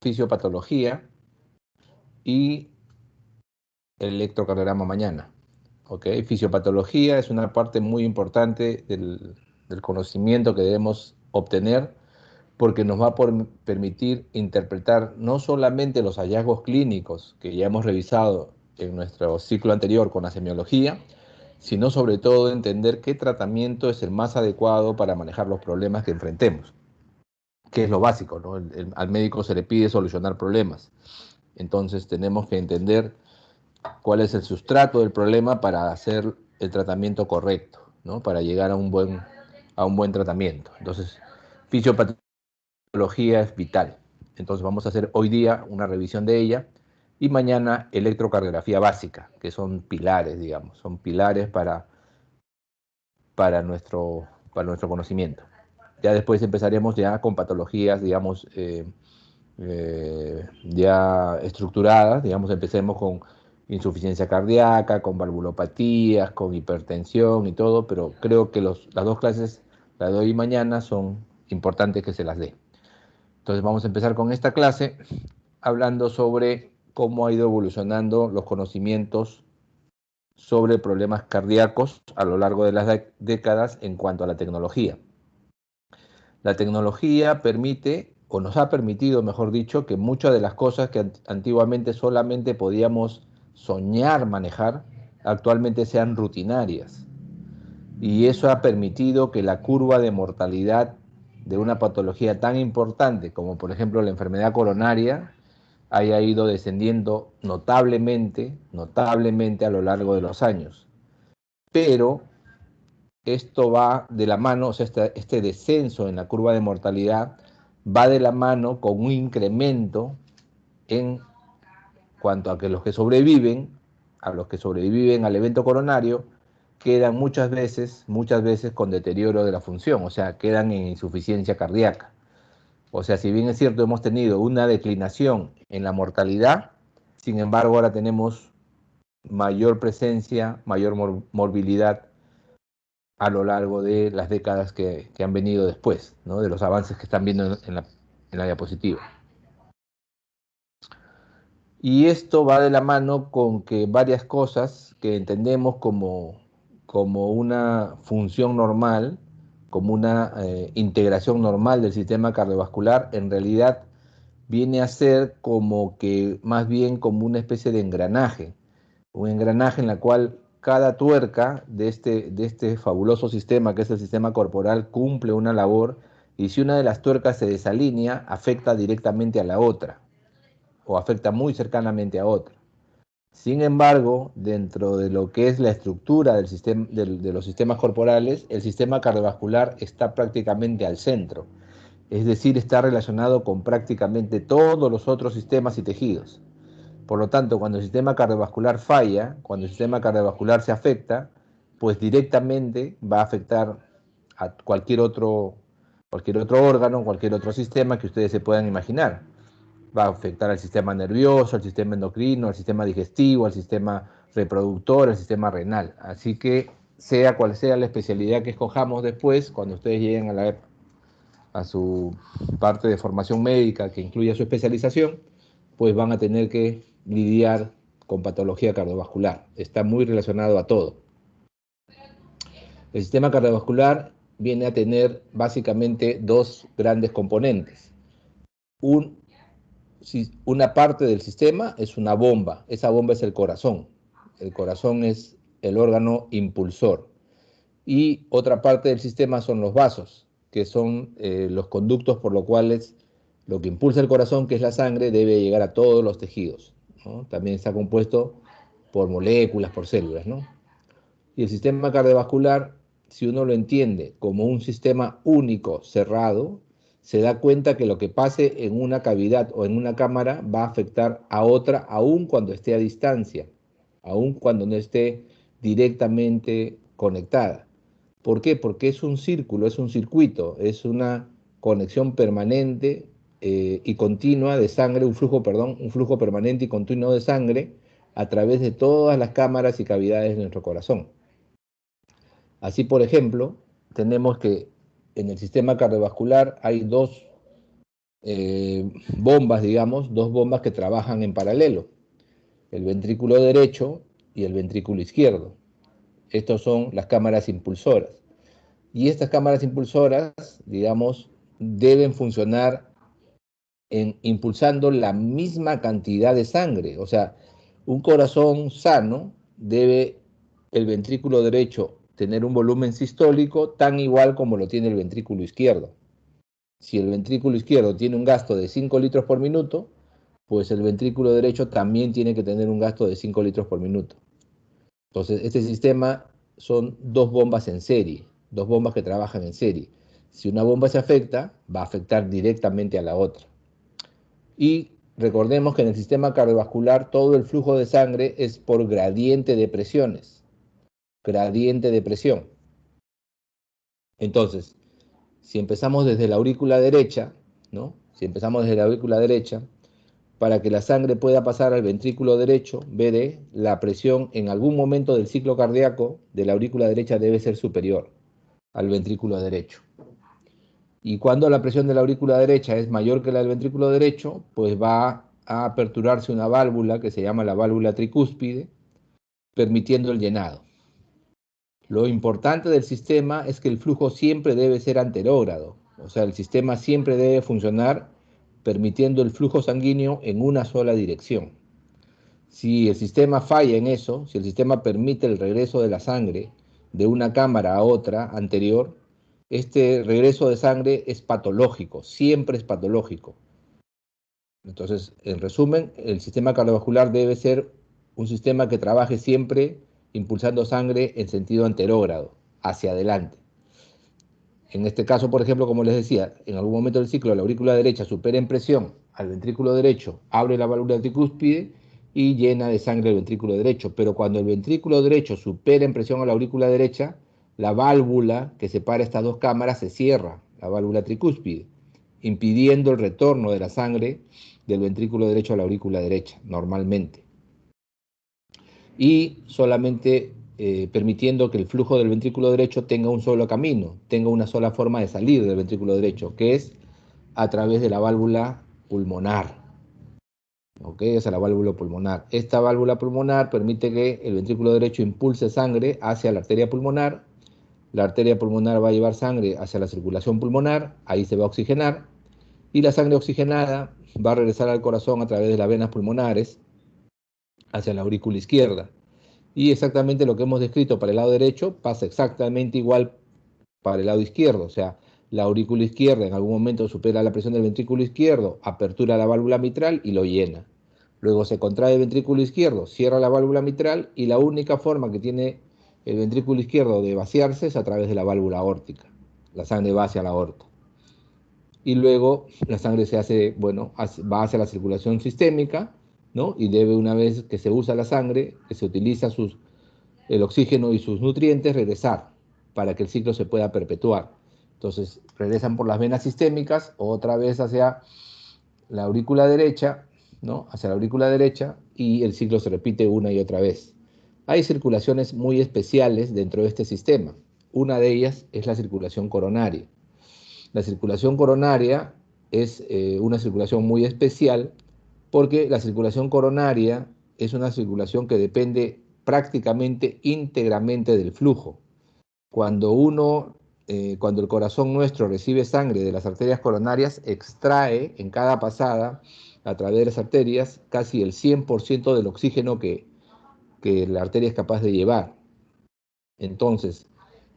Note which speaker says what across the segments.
Speaker 1: fisiopatología y el electrocardiograma mañana. ¿Ok? Fisiopatología es una parte muy importante del conocimiento que debemos obtener porque nos va a permitir interpretar no solamente los hallazgos clínicos que ya hemos revisado en nuestro ciclo anterior con la semiología, sino sobre todo entender qué tratamiento es el más adecuado para manejar los problemas que enfrentemos, que es lo básico, ¿no? Al médico se le pide solucionar problemas. Entonces tenemos que entender cuál es el sustrato del problema para hacer el tratamiento correcto, ¿no? Para llegar a un buen tratamiento. Entonces, fisiopatología es vital. Entonces vamos a hacer hoy día una revisión de ella y mañana electrocardiografía básica, que son pilares, digamos, son pilares para nuestro, para nuestro conocimiento. Ya después empezaremos ya con patologías, digamos, ya estructuradas, digamos, empecemos con insuficiencia cardíaca, con valvulopatías, con hipertensión y todo, pero creo que las dos clases, la de hoy y mañana, son importantes que se las dé. Entonces vamos a empezar con esta clase hablando sobre cómo ha ido evolucionando los conocimientos sobre problemas cardíacos a lo largo de las décadas en cuanto a la tecnología. La tecnología permite, o nos ha permitido, mejor dicho, que muchas de las cosas que antiguamente solamente podíamos soñar manejar, actualmente sean rutinarias. Y eso ha permitido que la curva de mortalidad de una patología tan importante como por ejemplo la enfermedad coronaria haya ido descendiendo notablemente a lo largo de los años. Pero esto va de la mano, o sea, este descenso en la curva de mortalidad va de la mano con un incremento en cuanto a que los que sobreviven, a los que sobreviven al evento coronario, quedan muchas veces con deterioro de la función, o sea, quedan en insuficiencia cardíaca. O sea, si bien es cierto, hemos tenido una declinación en la mortalidad, sin embargo, ahora tenemos mayor presencia, mayor morbilidad a lo largo de las décadas que han venido después, ¿no? De los avances que están viendo en la diapositiva. Y esto va de la mano con que varias cosas que entendemos como una función normal, como una integración normal del sistema cardiovascular, en realidad viene a ser como que más bien como una especie de engranaje, un engranaje en la cual cada tuerca de este fabuloso sistema que es el sistema corporal cumple una labor y si una de las tuercas se desalinea afecta directamente a la otra o afecta muy cercanamente a otra. Sin embargo, dentro de lo que es la estructura del sistema, de los sistemas corporales, el sistema cardiovascular está prácticamente al centro, es decir, está relacionado con prácticamente todos los otros sistemas y tejidos. Por lo tanto, cuando el sistema cardiovascular falla, cuando el sistema cardiovascular se afecta, pues directamente va a afectar a cualquier otro órgano, cualquier otro sistema que ustedes se puedan imaginar. Va a afectar al sistema nervioso, al sistema endocrino, al sistema digestivo, al sistema reproductor, al sistema renal. Así que sea cual sea la especialidad que escojamos después, cuando ustedes lleguen a su parte de formación médica que incluya su especialización, pues van a tener que lidiar con patología cardiovascular. Está muy relacionado a todo. El sistema cardiovascular viene a tener básicamente dos grandes componentes. Una parte del sistema es una bomba. Esa bomba es el corazón. El corazón es el órgano impulsor. Y otra parte del sistema son los vasos, que son los conductos por los cuales lo que impulsa el corazón, que es la sangre, debe llegar a todos los tejidos, ¿no? También está compuesto por moléculas, por células, ¿no? Y el sistema cardiovascular, si uno lo entiende como un sistema único, cerrado, se da cuenta que lo que pase en una cavidad o en una cámara va a afectar a otra, aun cuando esté a distancia, aun cuando no esté directamente conectada. ¿Por qué? Porque es un círculo, es un circuito, es una conexión permanente y continua de sangre, un flujo permanente y continuo de sangre a través de todas las cámaras y cavidades de nuestro corazón. Así, por ejemplo, tenemos que en el sistema cardiovascular hay dos bombas, digamos, dos bombas que trabajan en paralelo, el ventrículo derecho y el ventrículo izquierdo. Estos son las cámaras impulsoras. Y estas cámaras impulsoras, digamos, deben funcionar impulsando la misma cantidad de sangre. O sea, un corazón sano debe el ventrículo derecho tener un volumen sistólico tan igual como lo tiene el ventrículo izquierdo. Si el ventrículo izquierdo tiene un gasto de 5 litros por minuto, pues el ventrículo derecho también tiene que tener un gasto de 5 litros por minuto. Entonces, este sistema son dos bombas en serie, dos bombas que trabajan en serie. Si una bomba se afecta, va a afectar directamente a la otra. Y recordemos que en el sistema cardiovascular todo el flujo de sangre es por gradiente de presiones, gradiente de presión. Entonces, si empezamos desde la aurícula derecha, ¿no? Si empezamos desde la aurícula derecha, para que la sangre pueda pasar al ventrículo derecho, BD, la presión en algún momento del ciclo cardíaco de la aurícula derecha debe ser superior al ventrículo derecho. Y cuando la presión de la aurícula derecha es mayor que la del ventrículo derecho, pues va a aperturarse una válvula que se llama la válvula tricúspide, permitiendo el llenado. Lo importante del sistema es que el flujo siempre debe ser anterógrado, o sea, el sistema siempre debe funcionar permitiendo el flujo sanguíneo en una sola dirección. Si el sistema falla en eso, si el sistema permite el regreso de la sangre de una cámara a otra anterior, este regreso de sangre es patológico, siempre es patológico. Entonces, en resumen, el sistema cardiovascular debe ser un sistema que trabaje siempre impulsando sangre en sentido anterógrado, hacia adelante. En este caso, por ejemplo, como les decía, en algún momento del ciclo la aurícula derecha supera en presión al ventrículo derecho, abre la válvula tricúspide y llena de sangre el ventrículo derecho. Pero cuando el ventrículo derecho supera en presión a la aurícula derecha, la válvula que separa estas dos cámaras se cierra, la válvula tricúspide, impidiendo el retorno de la sangre del ventrículo derecho a la aurícula derecha, normalmente. Y solamente permitiendo que el flujo del ventrículo derecho tenga un solo camino, tenga una sola forma de salir del ventrículo derecho, que es a través de la válvula pulmonar. ¿Ok? Esa es la válvula pulmonar. Esta válvula pulmonar permite que el ventrículo derecho impulse sangre hacia la arteria pulmonar. La arteria pulmonar va a llevar sangre hacia la circulación pulmonar, ahí se va a oxigenar, y la sangre oxigenada va a regresar al corazón a través de las venas pulmonares hacia la aurícula izquierda. Y exactamente lo que hemos descrito para el lado derecho pasa exactamente igual para el lado izquierdo. O sea, la aurícula izquierda en algún momento supera la presión del ventrículo izquierdo, apertura la válvula mitral y lo llena. Luego se contrae el ventrículo izquierdo, cierra la válvula mitral y la única forma que tiene el ventrículo izquierdo de vaciarse es a través de la válvula aórtica. La sangre va hacia la aorta. Y luego la sangre se hace, bueno, va hacia la circulación sistémica, ¿no? Y debe, una vez que se usa la sangre, que se utiliza el oxígeno y sus nutrientes, regresar para que el ciclo se pueda perpetuar. Entonces, regresan por las venas sistémicas, otra vez hacia la aurícula derecha, ¿no? Hacia la aurícula derecha, y el ciclo se repite una y otra vez. Hay circulaciones muy especiales dentro de este sistema. Una de ellas es la circulación coronaria. La circulación coronaria es una circulación muy especial porque la circulación coronaria es una circulación que depende prácticamente íntegramente del flujo. Cuando el corazón nuestro recibe sangre de las arterias coronarias, extrae en cada pasada a través de las arterias casi el 100% del oxígeno que la arteria es capaz de llevar. Entonces,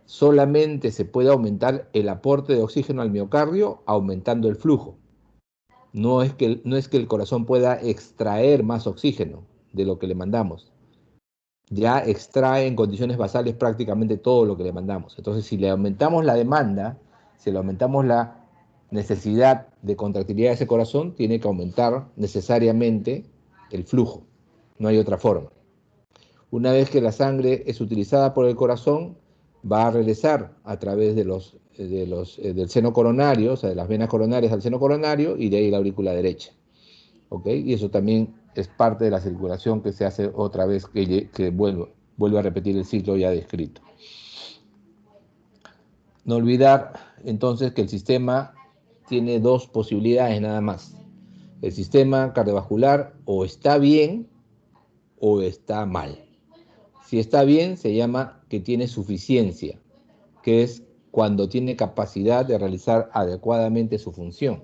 Speaker 1: solamente se puede aumentar el aporte de oxígeno al miocardio aumentando el flujo. No es que el corazón pueda extraer más oxígeno de lo que le mandamos. Ya extrae en condiciones basales prácticamente todo lo que le mandamos. Entonces, si le aumentamos la demanda, si le aumentamos la necesidad de contractilidad de ese corazón, tiene que aumentar necesariamente el flujo. No hay otra forma. Una vez que la sangre es utilizada por el corazón, va a regresar a través del seno coronario, o sea, de las venas coronarias al seno coronario y de ahí la aurícula derecha. ¿Ok? Y eso también es parte de la circulación que se hace otra vez que vuelve a repetir el ciclo ya descrito. No olvidar entonces que el sistema tiene dos posibilidades nada más. El sistema cardiovascular o está bien o está mal. Si está bien, se llama que tiene suficiencia, que es cuando tiene capacidad de realizar adecuadamente su función.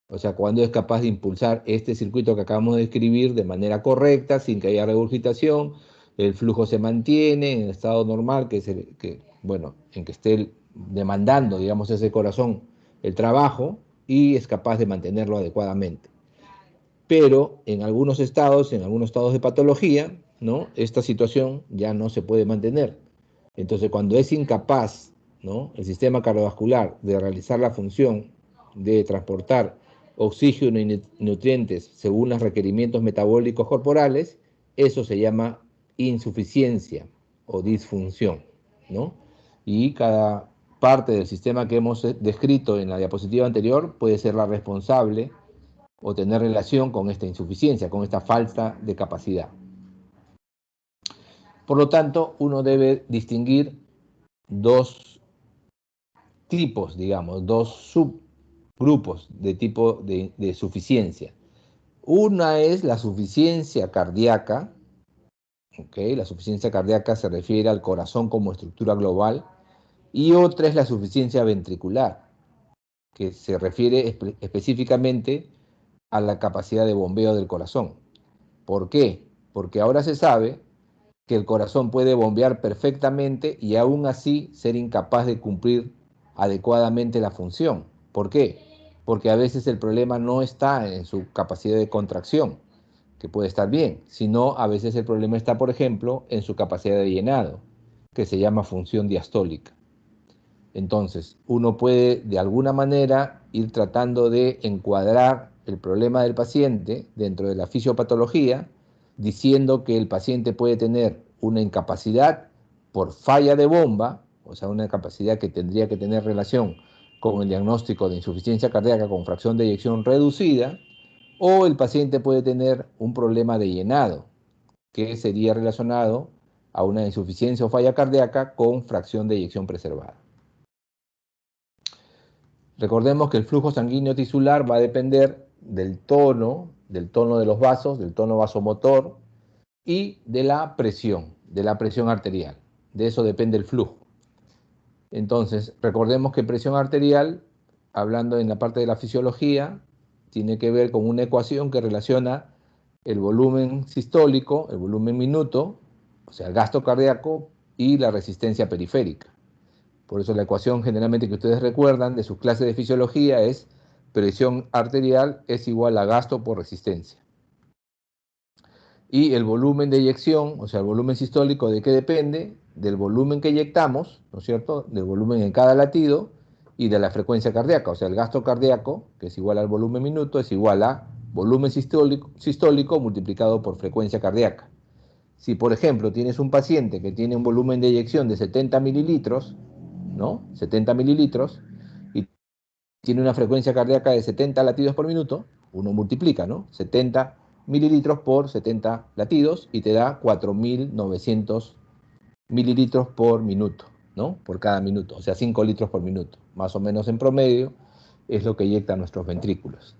Speaker 1: O sea, cuando es capaz de impulsar este circuito que acabamos de describir de manera correcta, sin que haya regurgitación, el flujo se mantiene en el estado normal, bueno, en que esté demandando, digamos, ese corazón el trabajo y es capaz de mantenerlo adecuadamente. Pero en algunos estados de patología, ¿no? Esta situación ya no se puede mantener. Entonces, cuando es incapaz, ¿no? El sistema cardiovascular de realizar la función de transportar oxígeno y nutrientes según los requerimientos metabólicos corporales, eso se llama insuficiencia o disfunción, ¿no? Y cada parte del sistema que hemos descrito en la diapositiva anterior puede ser la responsable o tener relación con esta insuficiencia, con esta falta de capacidad. Por lo tanto, uno debe distinguir dos tipos, digamos, dos subgrupos de tipo de suficiencia. Una es la suficiencia cardíaca, ¿okay? La suficiencia cardíaca se refiere al corazón como estructura global, y otra es la suficiencia ventricular, que se refiere específicamente a la capacidad de bombeo del corazón. ¿Por qué? Porque ahora se sabe que el corazón puede bombear perfectamente y aún así ser incapaz de cumplir adecuadamente la función. ¿Por qué? Porque a veces el problema no está en su capacidad de contracción, que puede estar bien, sino a veces el problema está, por ejemplo, en su capacidad de llenado, que se llama función diastólica. Entonces, uno puede de alguna manera ir tratando de encuadrar el problema del paciente dentro de la fisiopatología, diciendo que el paciente puede tener una incapacidad por falla de bomba, o sea, una capacidad que tendría que tener relación con el diagnóstico de insuficiencia cardíaca con fracción de eyección reducida, o el paciente puede tener un problema de llenado, que sería relacionado a una insuficiencia o falla cardíaca con fracción de eyección preservada. Recordemos que el flujo sanguíneo tisular va a depender del tono de los vasos, del tono vasomotor y de la presión arterial. De eso depende el flujo. Entonces, recordemos que presión arterial, hablando en la parte de la fisiología, tiene que ver con una ecuación que relaciona el volumen sistólico, el volumen minuto, o sea, el gasto cardíaco y la resistencia periférica. Por eso la ecuación generalmente que ustedes recuerdan de sus clases de fisiología es presión arterial es igual a gasto por resistencia. Y el volumen de eyección, o sea, el volumen sistólico, ¿de qué depende? Del volumen que eyectamos, ¿no es cierto? Del volumen en cada latido y de la frecuencia cardíaca. O sea, el gasto cardíaco, que es igual al volumen minuto, es igual a volumen sistólico multiplicado por frecuencia cardíaca. Si, por ejemplo, tienes un paciente que tiene un volumen de eyección de 70 mililitros, ¿no? 70 mililitros, y tiene una frecuencia cardíaca de 70 latidos por minuto, uno multiplica, ¿no? 70 mililitros por 70 latidos y te da 4.900 mililitros por minuto, ¿no? Por cada minuto, o sea, 5 litros por minuto, más o menos en promedio, es lo que eyectan nuestros ventrículos.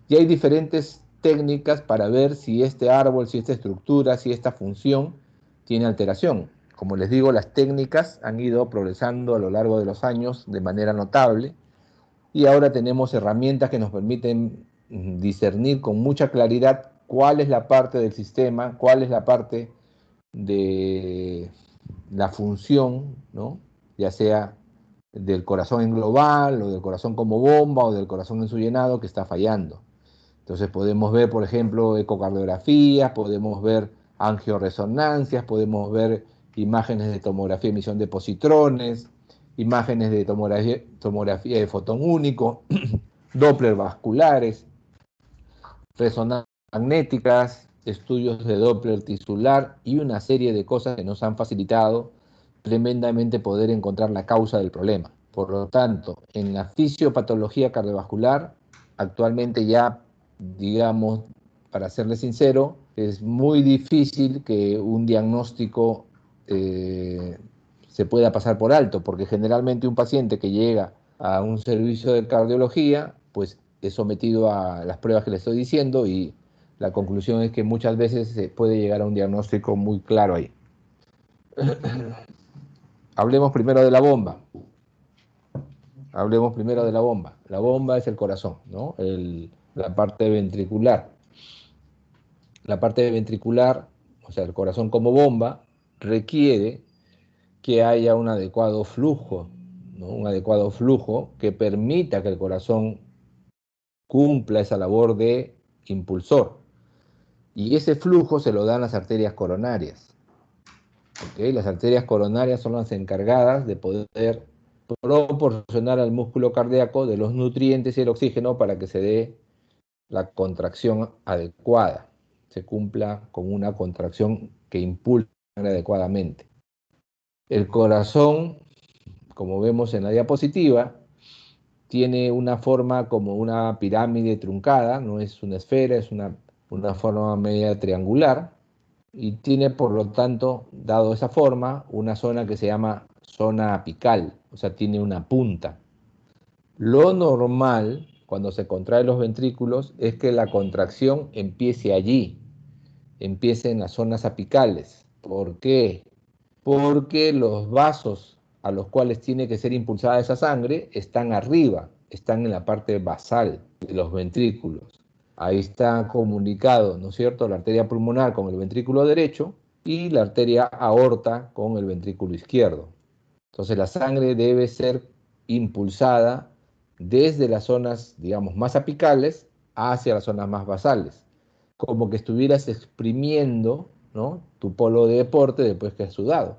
Speaker 1: Y hay diferentes técnicas para ver si este árbol, si esta estructura, si esta función tiene alteración. Como les digo, las técnicas han ido progresando a lo largo de los años de manera notable y ahora tenemos herramientas que nos permiten discernir con mucha claridad cuál es la parte del sistema, cuál es la parte de la función, ¿no? Ya sea del corazón en global o del corazón como bomba o del corazón en su llenado que está fallando. Entonces podemos ver, por ejemplo, ecocardiografías, podemos ver angioresonancias, podemos ver imágenes de tomografía de emisión de positrones, imágenes de tomografía de fotón único, Doppler vasculares, resonancias magnéticas, estudios de Doppler tisular y una serie de cosas que nos han facilitado tremendamente poder encontrar la causa del problema. Por lo tanto, en la fisiopatología cardiovascular, actualmente ya, digamos, para serle sincero, es muy difícil que un diagnóstico se pueda pasar por alto, porque generalmente un paciente que llega a un servicio de cardiología, pues es sometido a las pruebas que le estoy diciendo y la conclusión es que muchas veces se puede llegar a un diagnóstico muy claro ahí. Hablemos primero de la bomba. Hablemos primero de la bomba. La bomba es el corazón, ¿no? La parte ventricular. La parte ventricular, o sea, el corazón como bomba, requiere que haya un adecuado flujo, ¿no? Un adecuado flujo que permita que el corazón cumpla esa labor de impulsor. Y ese flujo se lo dan las arterias coronarias. ¿Okay? Las arterias coronarias son las encargadas de poder proporcionar al músculo cardíaco de los nutrientes y el oxígeno para que se dé la contracción adecuada, se cumpla con una contracción que impulse adecuadamente. El corazón, como vemos en la diapositiva, tiene una forma como una pirámide truncada, no es una esfera, es una forma media triangular, y tiene por lo tanto, dado esa forma, una zona que se llama zona apical, o sea, tiene una punta. Lo normal, cuando se contraen los ventrículos, es que la contracción empiece allí, empiece en las zonas apicales. ¿Por qué? Porque los vasos a los cuales tiene que ser impulsada esa sangre están arriba, están en la parte basal de los ventrículos. Ahí está comunicado, ¿no es cierto?, la arteria pulmonar con el ventrículo derecho y la arteria aorta con el ventrículo izquierdo. Entonces la sangre debe ser impulsada desde las zonas, digamos, más apicales hacia las zonas más basales, como que estuvieras exprimiendo, ¿no?, tu polo de deporte después que has sudado.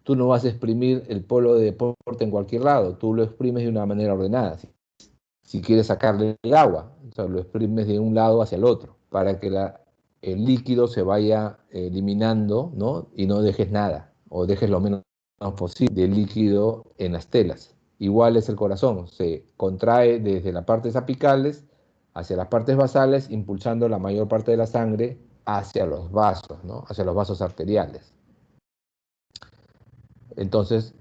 Speaker 1: Tú no vas a exprimir el polo de deporte en cualquier lado, tú lo exprimes de una manera ordenada. Si quieres sacarle el agua, o sea, lo exprimes de un lado hacia el otro, para que el líquido se vaya eliminando, ¿no?, y no dejes nada, o dejes lo menos posible de líquido en las telas. Igual es el corazón, se contrae desde las partes apicales hacia las partes basales, impulsando la mayor parte de la sangre hacia los vasos, ¿no?, hacia los vasos arteriales. Entonces,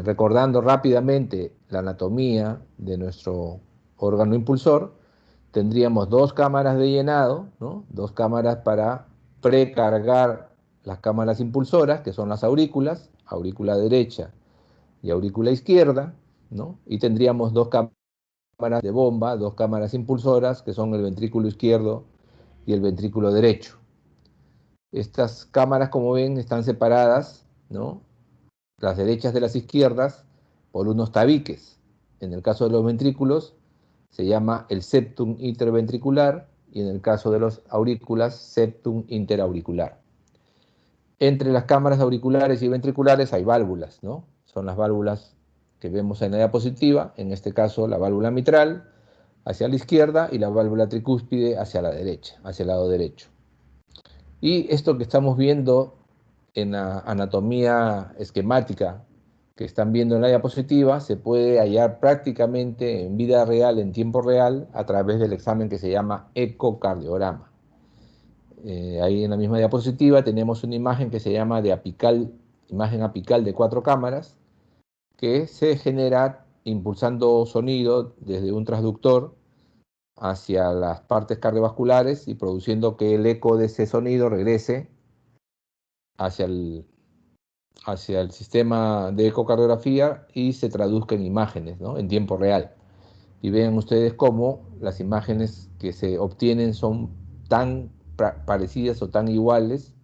Speaker 1: recordando rápidamente la anatomía de nuestro órgano impulsor, tendríamos dos cámaras de llenado, ¿no?, dos cámaras para precargar las cámaras impulsoras, que son las aurículas, aurícula derecha y aurícula izquierda, ¿no?, y tendríamos dos cámaras de bomba, dos cámaras impulsoras, que son el ventrículo izquierdo y el ventrículo derecho. Estas cámaras, como ven, están separadas, ¿no?, las derechas de las izquierdas, por unos tabiques. En el caso de los ventrículos, se llama el septum interventricular y en el caso de los aurículas, septum interauricular. Entre las cámaras auriculares y ventriculares hay válvulas, ¿no? Son las válvulas que vemos en la diapositiva, en este caso la válvula mitral hacia la izquierda y la válvula tricúspide hacia la derecha, hacia el lado derecho. Y esto que estamos viendo en la anatomía esquemática que están viendo en la diapositiva se puede hallar prácticamente en vida real, en tiempo real, a través del examen que se llama ecocardiograma. Ahí en la misma diapositiva tenemos una imagen que se llama de apical, imagen apical de 4 cámaras, que se genera impulsando sonido desde un transductor hacia las partes cardiovasculares y produciendo que el eco de ese sonido regrese hacia el sistema de ecocardiografía y se traduzca en imágenes, ¿no?, en tiempo real. Y vean ustedes cómo las imágenes que se obtienen son tan parecidas o tan iguales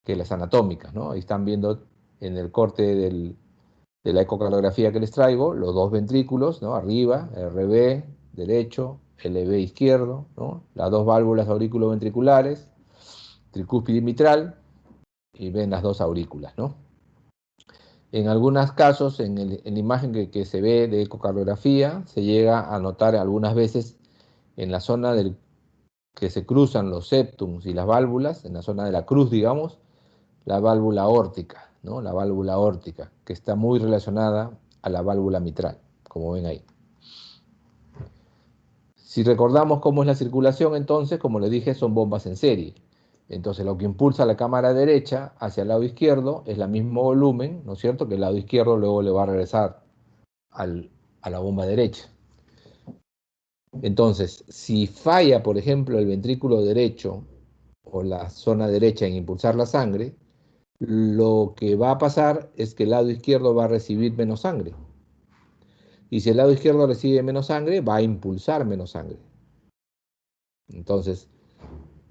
Speaker 1: que las anatómicas, ¿no? Ahí están viendo en el corte de la ecocardiografía que les traigo, los dos ventrículos, ¿no?, arriba, RV derecho, LV izquierdo, ¿no?, las dos válvulas auriculoventriculares, tricúspide y mitral, y ven las dos aurículas, ¿no? En algunos casos, en la imagen que se ve de ecocardiografía, se llega a notar algunas veces en la zona que se cruzan los septums y las válvulas, en la zona de la cruz, digamos, la válvula aórtica, ¿no?, la válvula aórtica, que está muy relacionada a la válvula mitral, como ven ahí. Si recordamos cómo es la circulación, entonces, como les dije, son bombas en serie. Entonces, lo que impulsa la cámara derecha hacia el lado izquierdo es el mismo volumen, ¿no es cierto?, que el lado izquierdo luego le va a regresar al a la bomba derecha. Entonces, si falla, por ejemplo, el ventrículo derecho o la zona derecha en impulsar la sangre, lo que va a pasar es que el lado izquierdo va a recibir menos sangre. Y si el lado izquierdo recibe menos sangre, va a impulsar menos sangre. Entonces,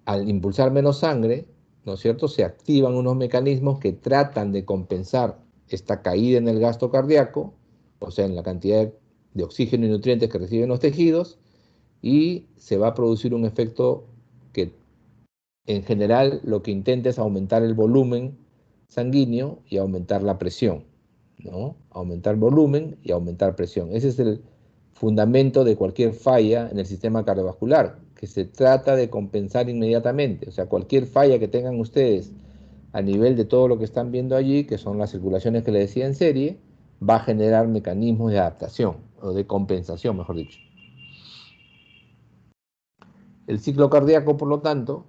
Speaker 1: al impulsar menos sangre, ¿no es cierto?, se activan unos mecanismos que tratan de compensar esta caída en el gasto cardíaco, o sea, en la cantidad de oxígeno y nutrientes que reciben los tejidos, y se va a producir un efecto que en general lo que intenta es aumentar el volumen sanguíneo y aumentar la presión, ¿no? Aumentar volumen y aumentar presión. Ese es el fundamento de cualquier falla en el sistema cardiovascular, que se trata de compensar inmediatamente. O sea, cualquier falla que tengan ustedes a nivel de todo lo que están viendo allí, que son las circulaciones que les decía en serie, va a generar mecanismos de adaptación, o de compensación, mejor dicho. El ciclo cardíaco, por lo tanto,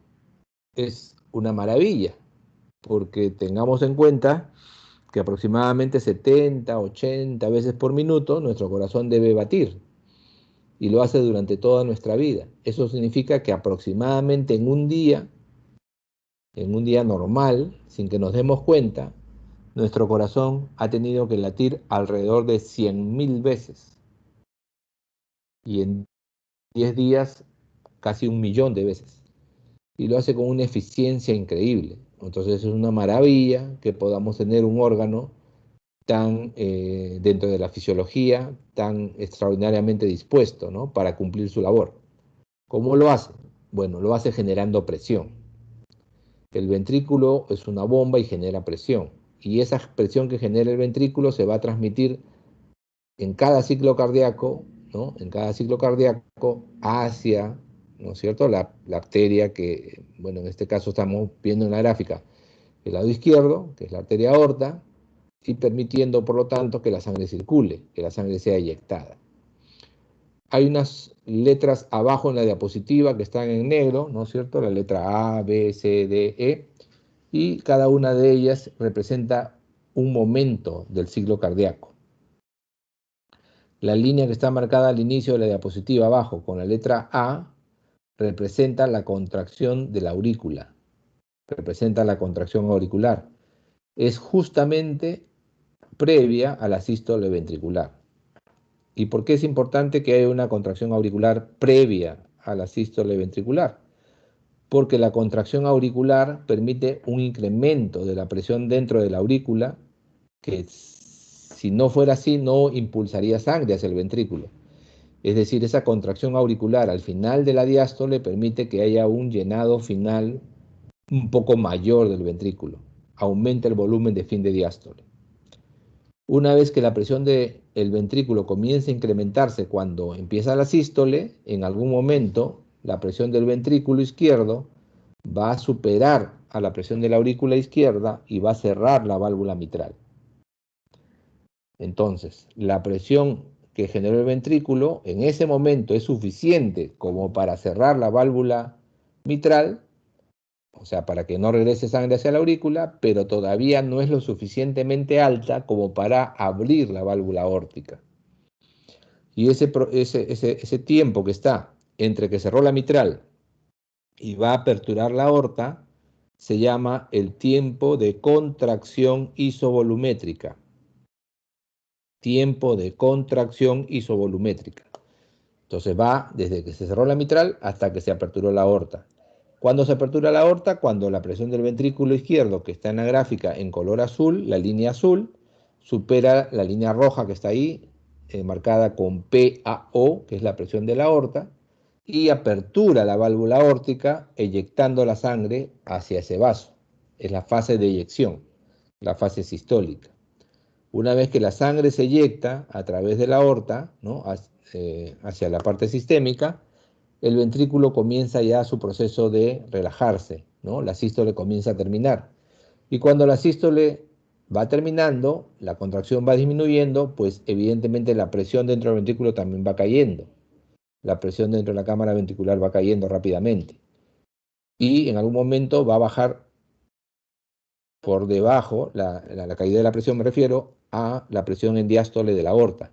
Speaker 1: es una maravilla, porque tengamos en cuenta que aproximadamente 70, 80 veces por minuto nuestro corazón debe batir y lo hace durante toda nuestra vida. Eso significa que aproximadamente en un día normal, sin que nos demos cuenta, nuestro corazón ha tenido que latir alrededor de 100.000 veces y en 10 días casi 1.000.000 de veces. Y lo hace con una eficiencia increíble. Entonces es una maravilla que podamos tener un órgano tan dentro de la fisiología, tan extraordinariamente dispuesto, ¿no?, para cumplir su labor. ¿Cómo lo hace? Bueno, lo hace generando presión. El ventrículo es una bomba y genera presión. Y esa presión que genera el ventrículo se va a transmitir en cada ciclo cardíaco, ¿no?, en cada ciclo cardíaco hacia, ¿no es cierto?, la arteria que, bueno, en este caso estamos viendo en la gráfica, el lado izquierdo, que es la arteria aorta, y permitiendo, por lo tanto, que la sangre circule, que la sangre sea eyectada. Hay unas letras abajo en la diapositiva que están en negro, ¿no es cierto? La letra A, B, C, D, E, y cada una de ellas representa un momento del ciclo cardíaco. La línea que está marcada al inicio de la diapositiva abajo con la letra A representa la contracción de la aurícula, representa la contracción auricular. Es justamente previa a la sístole ventricular. ¿Y por qué es importante que haya una contracción auricular previa a la sístole ventricular? Porque la contracción auricular permite un incremento de la presión dentro de la aurícula que, si no fuera así, no impulsaría sangre hacia el ventrículo. Es decir, esa contracción auricular al final de la diástole permite que haya un llenado final un poco mayor del ventrículo. Aumenta el volumen de fin de diástole. Una vez que la presión del ventrículo comienza a incrementarse cuando empieza la sístole, en algún momento la presión del ventrículo izquierdo va a superar a la presión de la aurícula izquierda y va a cerrar la válvula mitral. Entonces, la presión que generó el ventrículo en ese momento es suficiente como para cerrar la válvula mitral, o sea, para que no regrese sangre hacia la aurícula, pero todavía no es lo suficientemente alta como para abrir la válvula aórtica. Y ese tiempo que está entre que cerró la mitral y va a aperturar la aorta se llama el tiempo de contracción isovolumétrica. Tiempo de contracción isovolumétrica. Entonces va desde que se cerró la mitral hasta que se aperturó la aorta. ¿Cuándo se apertura la aorta? Cuando la presión del ventrículo izquierdo, que está en la gráfica en color azul, la línea azul, supera la línea roja que está ahí, marcada con PAO, que es la presión de la aorta, y apertura la válvula aórtica, eyectando la sangre hacia ese vaso. Es la fase de eyección, la fase sistólica. Una vez que la sangre se eyecta a través de la aorta, ¿no?, hacia la parte sistémica, el ventrículo comienza ya su proceso de relajarse, ¿no? La sístole comienza a terminar. Y cuando la sístole va terminando, la contracción va disminuyendo, pues evidentemente la presión dentro del ventrículo también va cayendo. La presión dentro de la cámara ventricular va cayendo rápidamente. Y en algún momento va a bajar por debajo, la caída de la presión me refiero a la presión en diástole de la aorta.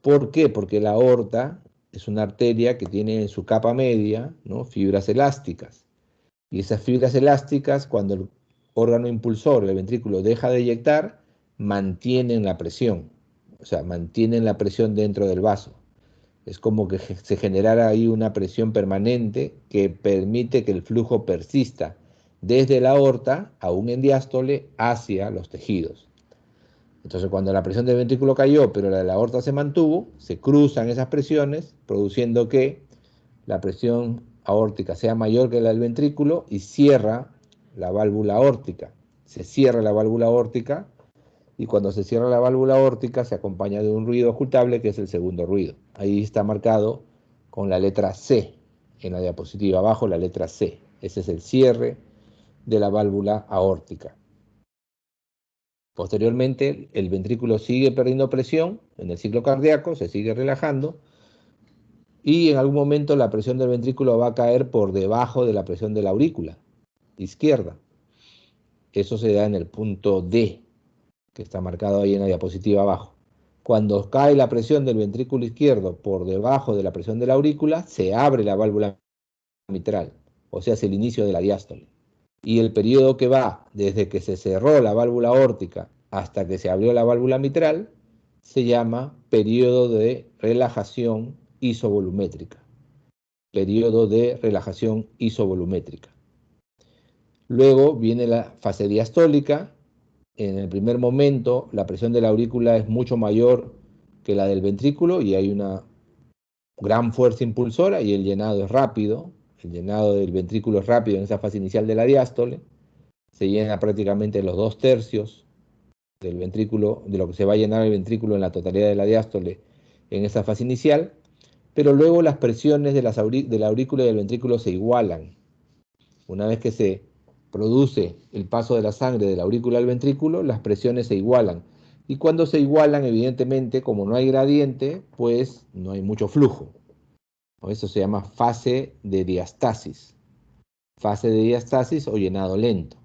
Speaker 1: ¿Por qué? Porque la aorta es una arteria que tiene en su capa media, ¿no?, fibras elásticas. Y esas fibras elásticas, cuando el órgano impulsor, el ventrículo, deja de eyectar, mantienen la presión. O sea, mantienen la presión dentro del vaso. Es como que se generara ahí una presión permanente que permite que el flujo persista desde la aorta, aún en diástole, hacia los tejidos. Entonces, cuando la presión del ventrículo cayó, pero la de la aorta se mantuvo, se cruzan esas presiones, produciendo que la presión aórtica sea mayor que la del ventrículo y cierra la válvula aórtica. Se cierra la válvula aórtica y cuando se cierra la válvula aórtica se acompaña de un ruido ocultable que es el segundo ruido. Ahí está marcado con la letra C en la diapositiva, abajo la letra C. Ese es el cierre de la válvula aórtica. Posteriormente, el ventrículo sigue perdiendo presión en el ciclo cardíaco, se sigue relajando y en algún momento la presión del ventrículo va a caer por debajo de la presión de la aurícula izquierda. Eso se da en el punto D, que está marcado ahí en la diapositiva abajo. Cuando cae la presión del ventrículo izquierdo por debajo de la presión de la aurícula, se abre la válvula mitral, o sea, es el inicio de la diástole. Y el periodo que va desde que se cerró la válvula aórtica hasta que se abrió la válvula mitral se llama periodo de relajación isovolumétrica. Periodo de relajación isovolumétrica. Luego viene la fase diastólica. En el primer momento la presión de la aurícula es mucho mayor que la del ventrículo y hay una gran fuerza impulsora y el llenado es rápido. El llenado del ventrículo es rápido en esa fase inicial de la diástole. Se llena prácticamente los 2/3 del ventrículo, de lo que se va a llenar el ventrículo en la totalidad de la diástole en esa fase inicial, pero luego las presiones de la aurícula y del ventrículo se igualan. Una vez que se produce el paso de la sangre de la aurícula al ventrículo, las presiones se igualan. Y cuando se igualan, evidentemente, como no hay gradiente, pues no hay mucho flujo. Eso se llama fase de diastasis. Fase de diastasis o llenado lento.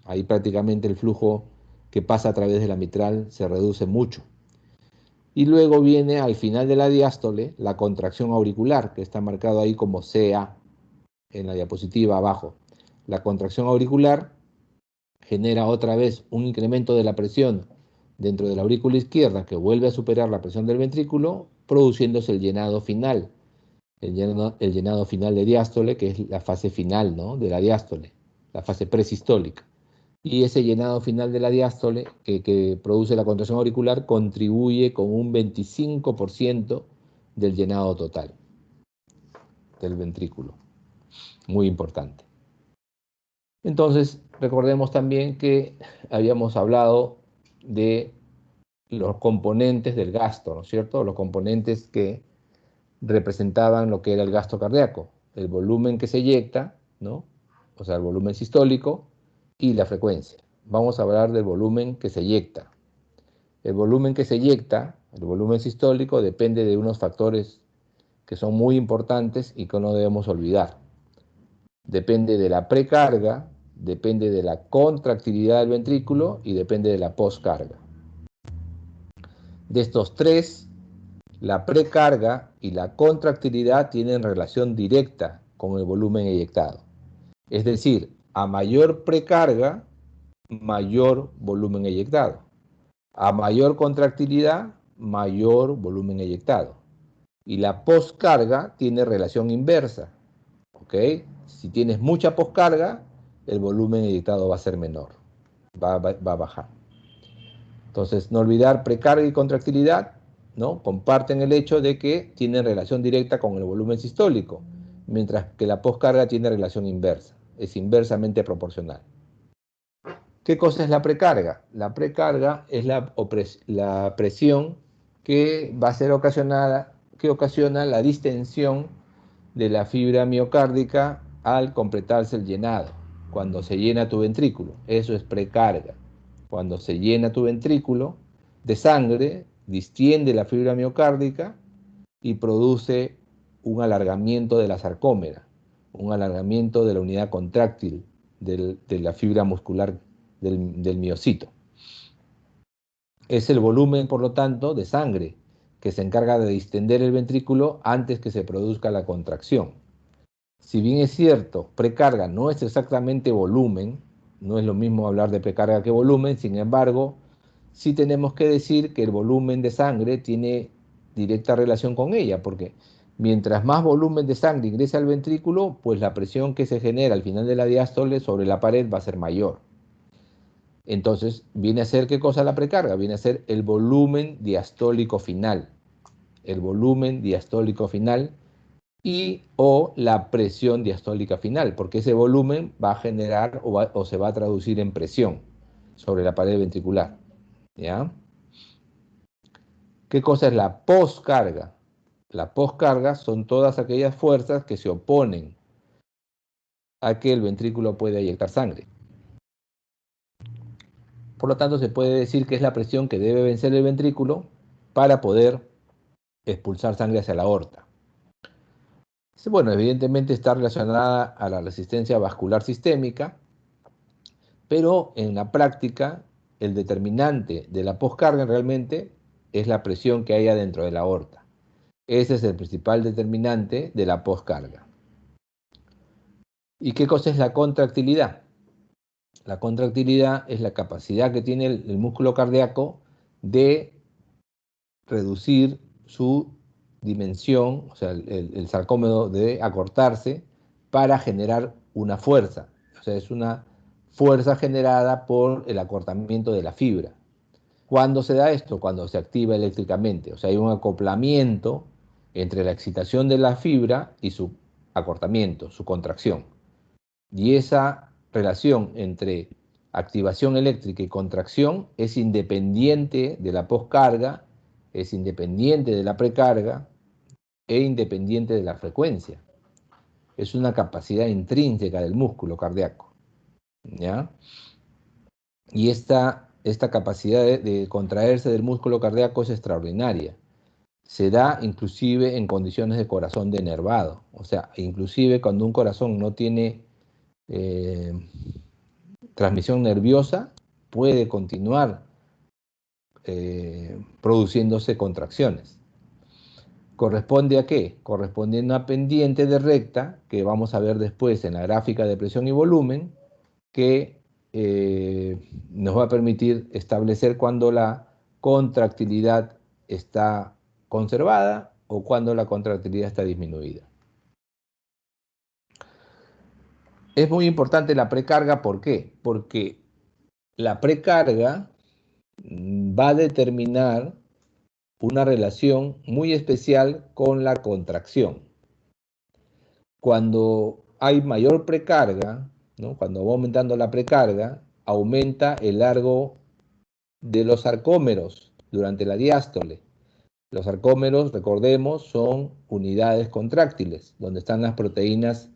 Speaker 1: Ahí prácticamente el flujo que pasa a través de la mitral se reduce mucho. Y luego viene al final de la diástole la contracción auricular, que está marcado ahí como CA en la diapositiva abajo. La contracción auricular genera otra vez un incremento de la presión dentro de la aurícula izquierda que vuelve a superar la presión del ventrículo, produciéndose el llenado final. El llenado final de diástole, que es la fase final, ¿no?, de la diástole, la fase presistólica. Y ese llenado final de la diástole que produce la contracción auricular contribuye con un 25% del llenado total del ventrículo. Muy importante. Entonces, recordemos también que habíamos hablado de los componentes del gasto, ¿no es cierto? Los componentes que representaban lo que era el gasto cardíaco, el volumen que se eyecta, ¿no?, o sea, el volumen sistólico y la frecuencia. Vamos a hablar del volumen que se eyecta. El volumen que se eyecta, el volumen sistólico, depende de unos factores que son muy importantes y que no debemos olvidar. Depende de la precarga, depende de la contractilidad del ventrículo y depende de la poscarga. De estos tres, la precarga y la contractilidad tienen relación directa con el volumen eyectado. Es decir, a mayor precarga, mayor volumen eyectado. A mayor contractilidad, mayor volumen eyectado. Y la poscarga tiene relación inversa. ¿Ok? Si tienes mucha poscarga, el volumen eyectado va a ser menor. Va a bajar. Entonces, no olvidar precarga y contractilidad, ¿no?, comparten el hecho de que tienen relación directa con el volumen sistólico, mientras que la poscarga tiene relación inversa, es inversamente proporcional. ¿Qué cosa es la precarga? La precarga es la presión que va a ser ocasionada, que ocasiona la distensión de la fibra miocárdica al completarse el llenado, cuando se llena tu ventrículo. Eso es precarga. Cuando se llena tu ventrículo de sangre, distiende la fibra miocárdica y produce un alargamiento de la sarcómera, un alargamiento de la unidad contráctil de la fibra muscular del miocito. Es el volumen, por lo tanto, de sangre que se encarga de distender el ventrículo antes que se produzca la contracción. Si bien es cierto, precarga no es exactamente volumen, no es lo mismo hablar de precarga que volumen, sin embargo, sí tenemos que decir que el volumen de sangre tiene directa relación con ella, porque mientras más volumen de sangre ingresa al ventrículo, pues la presión que se genera al final de la diástole sobre la pared va a ser mayor. Entonces, viene a ser, ¿qué cosa la precarga? Viene a ser el volumen diastólico final. El volumen diastólico final y o la presión diastólica final, porque ese volumen va a generar o se va a traducir en presión sobre la pared ventricular. ¿Ya? ¿Qué cosa es la poscarga? La poscarga son todas aquellas fuerzas que se oponen a que el ventrículo pueda eyectar sangre. Por lo tanto, se puede decir que es la presión que debe vencer el ventrículo para poder expulsar sangre hacia la aorta. Bueno, evidentemente está relacionada a la resistencia vascular sistémica, pero en la práctica el determinante de la poscarga realmente es la presión que hay adentro de la aorta. Ese es el principal determinante de la poscarga. ¿Y qué cosa es la contractilidad? La contractilidad es la capacidad que tiene el músculo cardíaco de reducir su dimensión, o sea, el sarcómero de acortarse para generar una fuerza. O sea, es una fuerza generada por el acortamiento de la fibra. ¿Cuándo se da esto? Cuando se activa eléctricamente. O sea, hay un acoplamiento entre la excitación de la fibra y su acortamiento, su contracción. Y esa relación entre activación eléctrica y contracción es independiente de la poscarga, es independiente de la precarga e independiente de la frecuencia. Es una capacidad intrínseca del músculo cardíaco, ¿ya? Y esta capacidad de contraerse del músculo cardíaco es extraordinaria. Se da inclusive en condiciones de corazón denervado. O sea, inclusive cuando un corazón no tiene transmisión nerviosa, puede continuar produciéndose contracciones. ¿Corresponde a qué? Corresponde a una pendiente de recta, que vamos a ver después en la gráfica de presión y volumen, que nos va a permitir establecer cuándo la contractilidad está conservada o cuándo la contractilidad está disminuida. Es muy importante la precarga, ¿por qué? Porque la precarga va a determinar una relación muy especial con la contracción. Cuando hay mayor precarga, ¿no? Cuando va aumentando la precarga, aumenta el largo de los sarcómeros durante la diástole. Los sarcómeros, recordemos, son unidades contráctiles, donde están las proteínas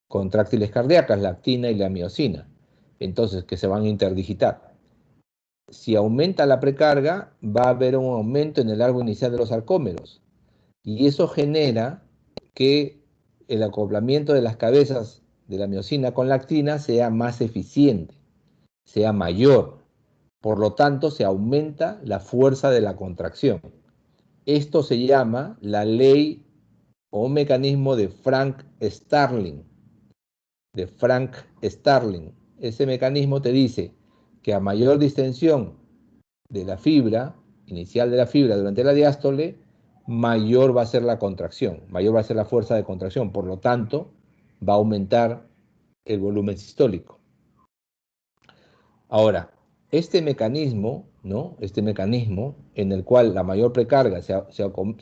Speaker 1: contráctiles cardíacas, la actina y la miosina, entonces que se van a interdigitar. Si aumenta la precarga, va a haber un aumento en el largo inicial de los sarcómeros, y eso genera que el acoplamiento de las cabezas de la miosina con la actina sea más eficiente, sea mayor. Por lo tanto, se aumenta la fuerza de la contracción. Esto se llama la ley o mecanismo de Frank-Starling. Ese mecanismo te dice que a mayor distensión de la fibra, inicial de la fibra durante la diástole, mayor va a ser la contracción, mayor va a ser la fuerza de contracción. Por lo tanto, va a aumentar el volumen sistólico. Ahora, este mecanismo, ¿no? Este mecanismo en el cual la mayor precarga se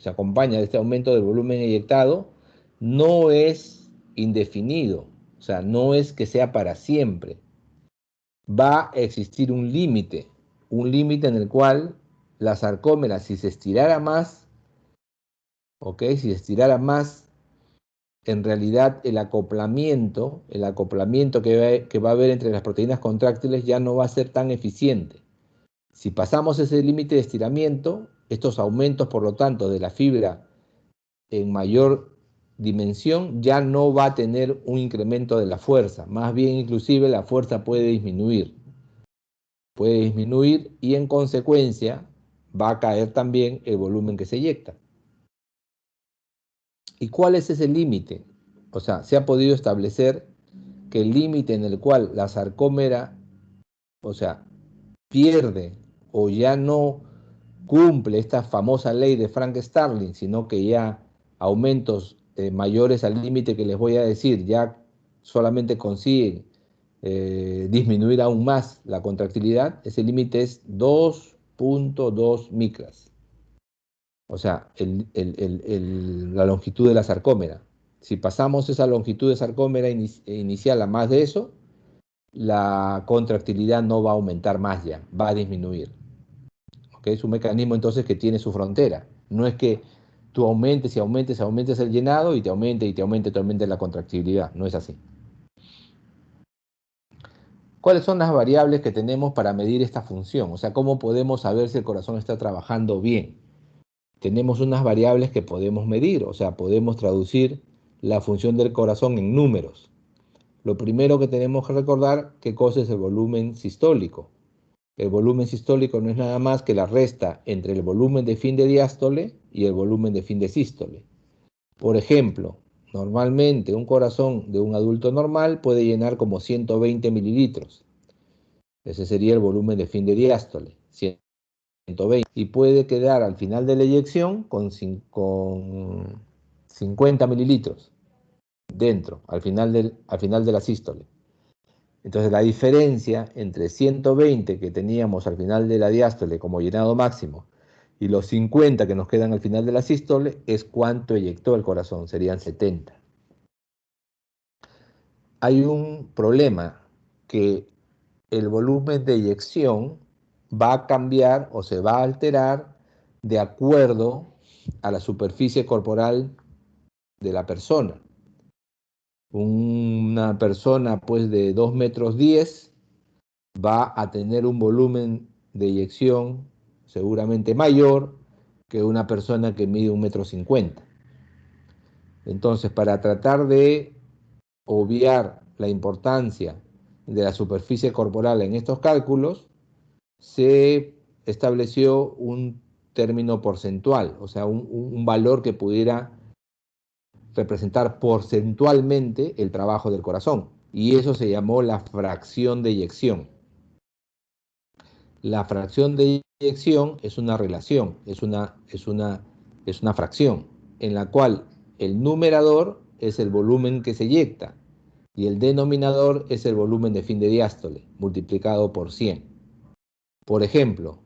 Speaker 1: acompaña de este aumento del volumen eyectado, no es indefinido, o sea, no es que sea para siempre. Va a existir un límite en el cual la sarcómera, si se estirara más, ¿ok? Si se estirara más, en realidad el acoplamiento que va a haber entre las proteínas contráctiles ya no va a ser tan eficiente. Si pasamos ese límite de estiramiento, estos aumentos, por lo tanto, de la fibra en mayor dimensión, ya no va a tener un incremento de la fuerza. Más bien, inclusive, la fuerza puede disminuir. Puede disminuir y, en consecuencia, va a caer también el volumen que se eyecta. ¿Y cuál es ese límite? O sea, se ha podido establecer que el límite en el cual la sarcómera, o sea, pierde o ya no cumple esta famosa ley de Frank-Starling, sino que ya aumentos mayores al límite que les voy a decir, ya solamente consiguen disminuir aún más la contractilidad, ese límite es 2.2 micras. O sea, la longitud de la sarcómera. Si pasamos esa longitud de sarcómera inicial a más de eso, la contractilidad no va a aumentar más ya, va a disminuir. ¿Okay? Es un mecanismo entonces que tiene su frontera. No es que tú aumentes y aumentes y aumentes el llenado y te aumente y te aumente, te aumente la contractilidad. No es así. ¿Cuáles son las variables que tenemos para medir esta función? O sea, ¿cómo podemos saber si el corazón está trabajando bien? Tenemos unas variables que podemos medir, o sea, podemos traducir la función del corazón en números. Lo primero que tenemos que recordar, ¿qué cosa es el volumen sistólico? El volumen sistólico no es nada más que la resta entre el volumen de fin de diástole y el volumen de fin de sístole. Por ejemplo, normalmente un corazón de un adulto normal puede llenar como 120 mililitros. Ese sería el volumen de fin de diástole, 120. Y puede quedar al final de la eyección con 50 mililitros dentro, al final de la sístole. Entonces la diferencia entre 120 que teníamos al final de la diástole como llenado máximo y los 50 que nos quedan al final de la sístole es cuánto eyectó el corazón, serían 70. Hay un problema que el volumen de eyección va a cambiar o se va a alterar de acuerdo a la superficie corporal de la persona. Una persona pues de 2 metros 10 va a tener un volumen de eyección seguramente mayor que una persona que mide 1,50 m. Entonces, para tratar de obviar la importancia de la superficie corporal en estos cálculos, se estableció un término porcentual, o sea, un valor que pudiera representar porcentualmente el trabajo del corazón. Y eso se llamó la fracción de eyección. La fracción de eyección es una relación, es una fracción en la cual el numerador es el volumen que se eyecta y el denominador es el volumen de fin de diástole multiplicado por 100. Por ejemplo,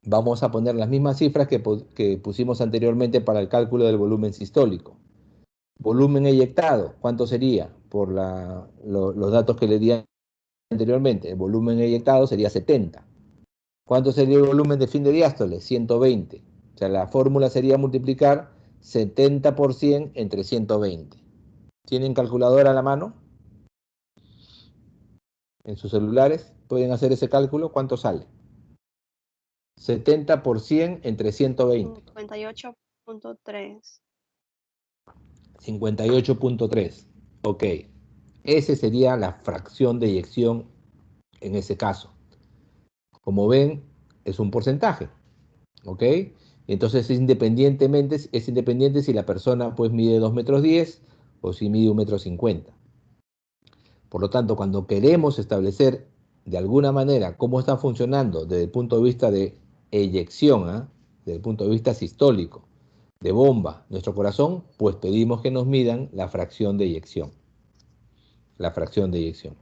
Speaker 1: vamos a poner las mismas cifras que pusimos anteriormente para el cálculo del volumen sistólico. Volumen eyectado, ¿cuánto sería? Por los datos que le di anteriormente, el volumen eyectado sería 70. ¿Cuánto sería el volumen de fin de diástole? 120. O sea, la fórmula sería multiplicar 70 por 100 entre 120. ¿Tienen calculadora a la mano? En sus celulares pueden hacer ese cálculo. ¿Cuánto sale? 70 por 100 entre 120.
Speaker 2: 58.3.
Speaker 1: 58.3. Ok. Esa sería la fracción de eyección en ese caso. Como ven, es un porcentaje. ¿Ok? Entonces es independiente si la persona pues mide 2 metros 10 o si mide 1,50 m. Por lo tanto, cuando queremos establecer de alguna manera cómo está funcionando desde el punto de vista de eyección, ¿eh? Desde el punto de vista sistólico, de bomba, nuestro corazón, pues pedimos que nos midan la fracción de eyección. La fracción de eyección.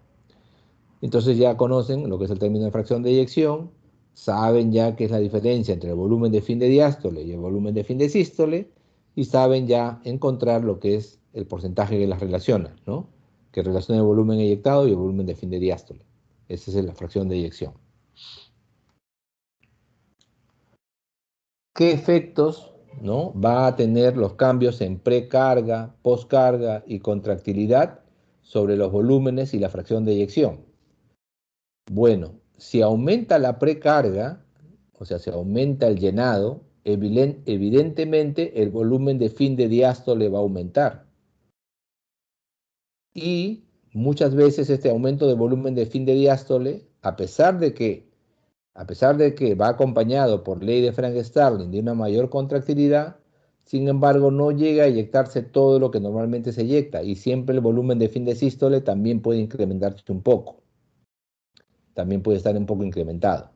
Speaker 1: Entonces ya conocen lo que es el término de fracción de eyección, saben ya qué es la diferencia entre el volumen de fin de diástole y el volumen de fin de sístole, y saben ya encontrar lo que es el porcentaje que las relaciona, ¿no? Que relaciona el volumen eyectado y el volumen de fin de diástole. Esa es la fracción de eyección. ¿Qué efectos, ¿no?, va a tener los cambios en precarga, poscarga y contractilidad sobre los volúmenes y la fracción de eyección? Bueno, si aumenta la precarga, o sea, si aumenta el llenado, evidentemente el volumen de fin de diástole va a aumentar. Y muchas veces este aumento de volumen de fin de diástole, a pesar de que A pesar de que va acompañado por ley de Frank-Starling de una mayor contractilidad, sin embargo no llega a eyectarse todo lo que normalmente se eyecta y siempre el volumen de fin de sístole también puede incrementarse un poco. También puede estar un poco incrementado.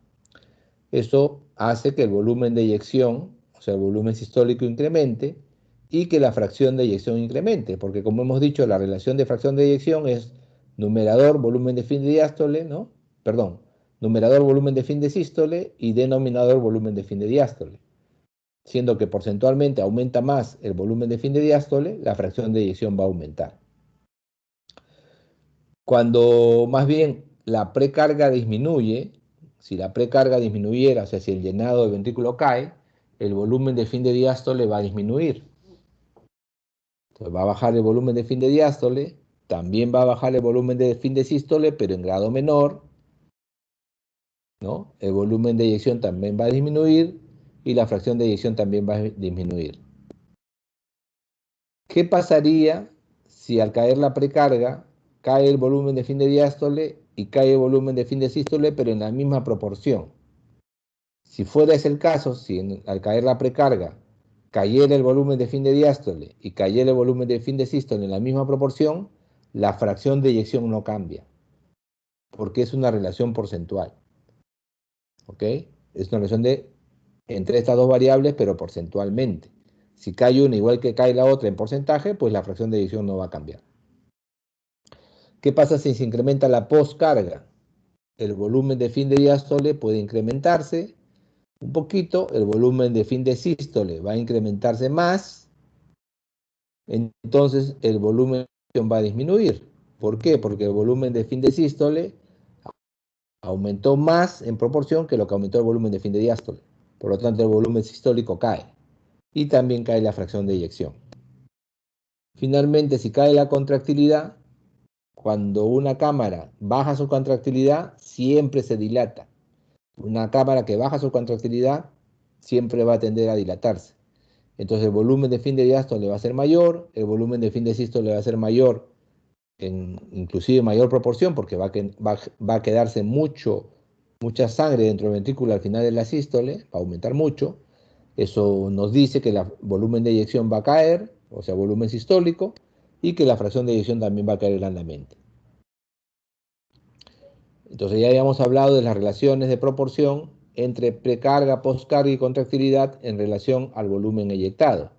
Speaker 1: Eso hace que el volumen de eyección, o sea, el volumen sistólico incremente y que la fracción de eyección incremente, porque como hemos dicho, la relación de fracción de eyección es numerador, volumen de fin de diástole, ¿no? Perdón, numerador, volumen de fin de sístole y denominador, volumen de fin de diástole. Siendo que porcentualmente aumenta más el volumen de fin de diástole, la fracción de eyección va a aumentar. Cuando más bien la precarga disminuye, si la precarga disminuyera, o sea, si el llenado del ventrículo cae, el volumen de fin de diástole va a disminuir. Entonces va a bajar el volumen de fin de diástole, también va a bajar el volumen de fin de sístole, pero en grado menor, ¿no? El volumen de eyección también va a disminuir y la fracción de eyección también va a disminuir. ¿Qué pasaría si al caer la precarga cae el volumen de fin de diástole y cae el volumen de fin de sístole, pero en la misma proporción? Si fuera ese el caso, si al caer la precarga cayera el volumen de fin de diástole y cayera el volumen de fin de sístole en la misma proporción, la fracción de eyección no cambia, porque es una relación porcentual. ¿Ok? Es una relación entre estas dos variables, pero porcentualmente. Si cae una igual que cae la otra en porcentaje, pues la fracción de eyección no va a cambiar. ¿Qué pasa si se incrementa la poscarga? El volumen de fin de diástole puede incrementarse un poquito, el volumen de fin de sístole va a incrementarse más, entonces el volumen va a disminuir. ¿Por qué? Porque el volumen de fin de sístole aumentó más en proporción que lo que aumentó el volumen de fin de diástole. Por lo tanto, el volumen sistólico cae y también cae la fracción de eyección. Finalmente, si cae la contractilidad, cuando una cámara baja su contractilidad, siempre se dilata. Una cámara que baja su contractilidad siempre va a tender a dilatarse. Entonces el volumen de fin de diástole va a ser mayor, el volumen de fin de sístole va a ser mayor, inclusive mayor proporción, porque va a quedarse mucha sangre dentro del ventrículo al final de la sístole, va a aumentar mucho. Eso nos dice que el volumen de eyección va a caer, o sea, volumen sistólico, y que la fracción de eyección también va a caer grandemente. Entonces ya habíamos hablado de las relaciones de proporción entre precarga, poscarga y contractilidad en relación al volumen eyectado.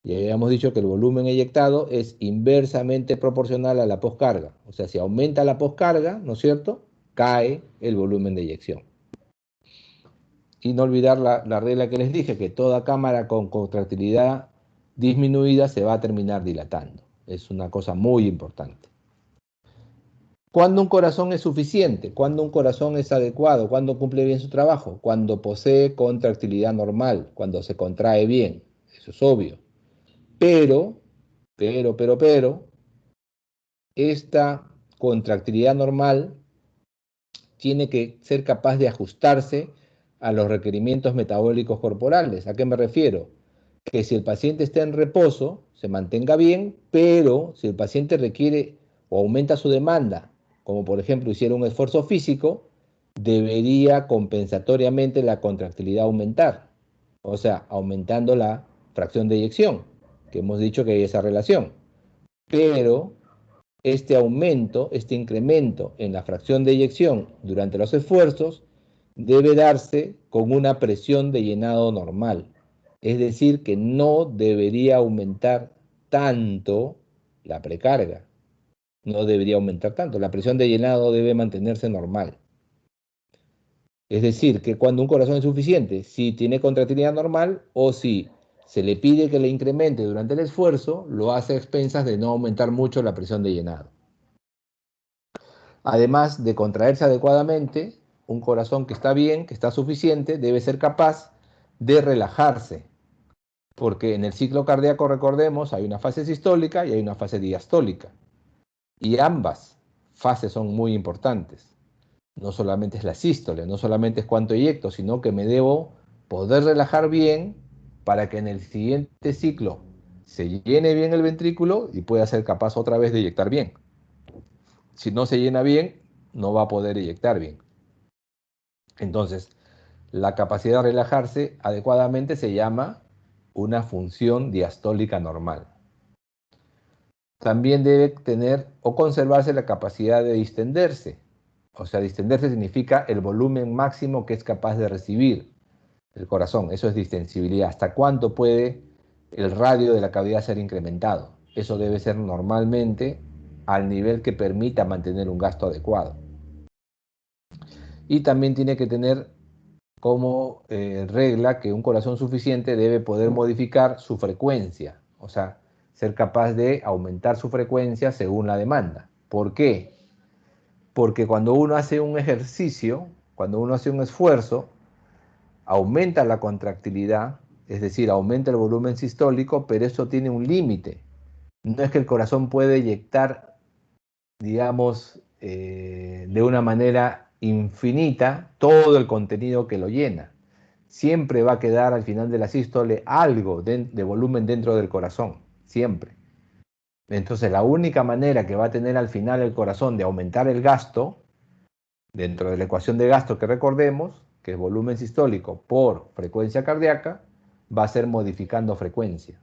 Speaker 1: Y habíamos dicho que el volumen eyectado es inversamente proporcional a la poscarga. O sea, si aumenta la poscarga, ¿no es cierto?, cae el volumen de eyección. Y no olvidar la regla que les dije, que toda cámara con contractilidad disminuida se va a terminar dilatando. Es una cosa muy importante. ¿Cuándo un corazón es suficiente? ¿Cuándo un corazón es adecuado? ¿Cuándo cumple bien su trabajo? Cuando posee contractilidad normal, cuando se contrae bien. Eso es obvio. Pero, esta contractilidad normal tiene que ser capaz de ajustarse a los requerimientos metabólicos corporales. ¿A qué me refiero? Que si el paciente está en reposo, se mantenga bien, pero si el paciente requiere o aumenta su demanda, como por ejemplo hiciera un esfuerzo físico, debería compensatoriamente la contractilidad aumentar, o sea, aumentando la fracción de eyección, que hemos dicho que hay esa relación. Pero este aumento, este incremento en la fracción de eyección durante los esfuerzos debe darse con una presión de llenado normal. Es decir, que no debería aumentar tanto la precarga. No debería aumentar tanto. La presión de llenado debe mantenerse normal. Es decir, que cuando un corazón es suficiente, si tiene contractilidad normal o si se le pide que le incremente durante el esfuerzo, lo hace a expensas de no aumentar mucho la presión de llenado. Además de contraerse adecuadamente, un corazón que está bien, que está suficiente, debe ser capaz de relajarse, porque en el ciclo cardíaco, recordemos, hay una fase sistólica y hay una fase diastólica, y ambas fases son muy importantes. No solamente es la sístole, no solamente es cuánto eyecto, sino que me debo poder relajar bien para que en el siguiente ciclo se llene bien el ventrículo y pueda ser capaz otra vez de eyectar bien. Si no se llena bien, no va a poder eyectar bien. Entonces, la capacidad de relajarse adecuadamente se llama una función diastólica normal. También debe tener o conservarse la capacidad de distenderse. O sea, distenderse significa el volumen máximo que es capaz de recibir el corazón. Eso es distensibilidad. ¿Hasta cuánto puede el radio de la cavidad ser incrementado? Eso debe ser normalmente al nivel que permita mantener un gasto adecuado. Y también tiene que tener como regla que un corazón suficiente debe poder modificar su frecuencia. O sea, ser capaz de aumentar su frecuencia según la demanda. ¿Por qué? Porque cuando uno hace un ejercicio, cuando uno hace un esfuerzo, aumenta la contractilidad, es decir, aumenta el volumen sistólico, pero eso tiene un límite. No es que el corazón puede eyectar, digamos, de una manera infinita todo el contenido que lo llena. Siempre va a quedar al final de la sístole algo de volumen dentro del corazón, siempre. Entonces, la única manera que va a tener al final el corazón de aumentar el gasto, dentro de la ecuación de gasto que recordemos, que es volumen sistólico por frecuencia cardíaca, va a ser modificando frecuencia.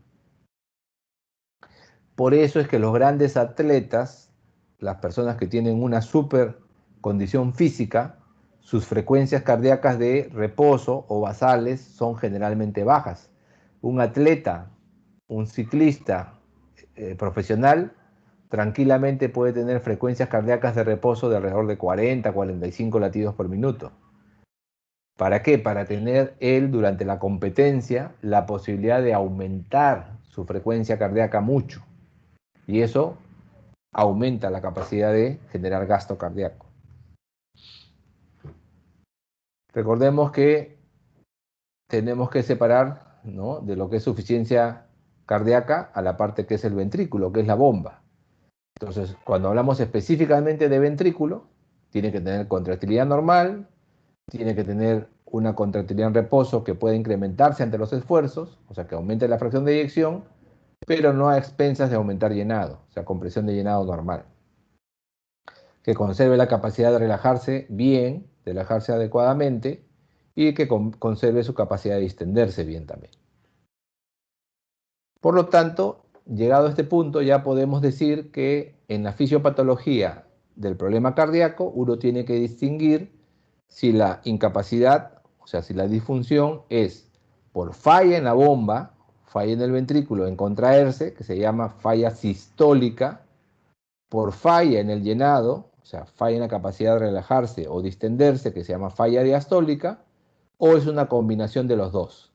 Speaker 1: Por eso es que los grandes atletas, las personas que tienen una super condición física, sus frecuencias cardíacas de reposo o basales son generalmente bajas. Un atleta, un ciclista profesional, tranquilamente puede tener frecuencias cardíacas de reposo de alrededor de 40, 45 latidos por minuto. ¿Para qué? Para tener él durante la competencia la posibilidad de aumentar su frecuencia cardíaca mucho. Y eso aumenta la capacidad de generar gasto cardíaco. Recordemos que tenemos que separar, ¿no?, de lo que es suficiencia cardíaca a la parte que es el ventrículo, que es la bomba. Entonces, cuando hablamos específicamente de ventrículo, tiene que tener contractilidad normal, tiene que tener una contractilidad en reposo que pueda incrementarse ante los esfuerzos, o sea, que aumente la fracción de eyección, pero no a expensas de aumentar llenado, o sea, compresión de llenado normal. Que conserve la capacidad de relajarse bien, de relajarse adecuadamente, y que conserve su capacidad de distenderse bien también. Por lo tanto, llegado a este punto, ya podemos decir que en la fisiopatología del problema cardíaco, uno tiene que distinguir si la incapacidad, o sea, si la disfunción es por falla en la bomba, falla en el ventrículo en contraerse, que se llama falla sistólica, por falla en el llenado, o sea, falla en la capacidad de relajarse o distenderse, que se llama falla diastólica, o es una combinación de los dos.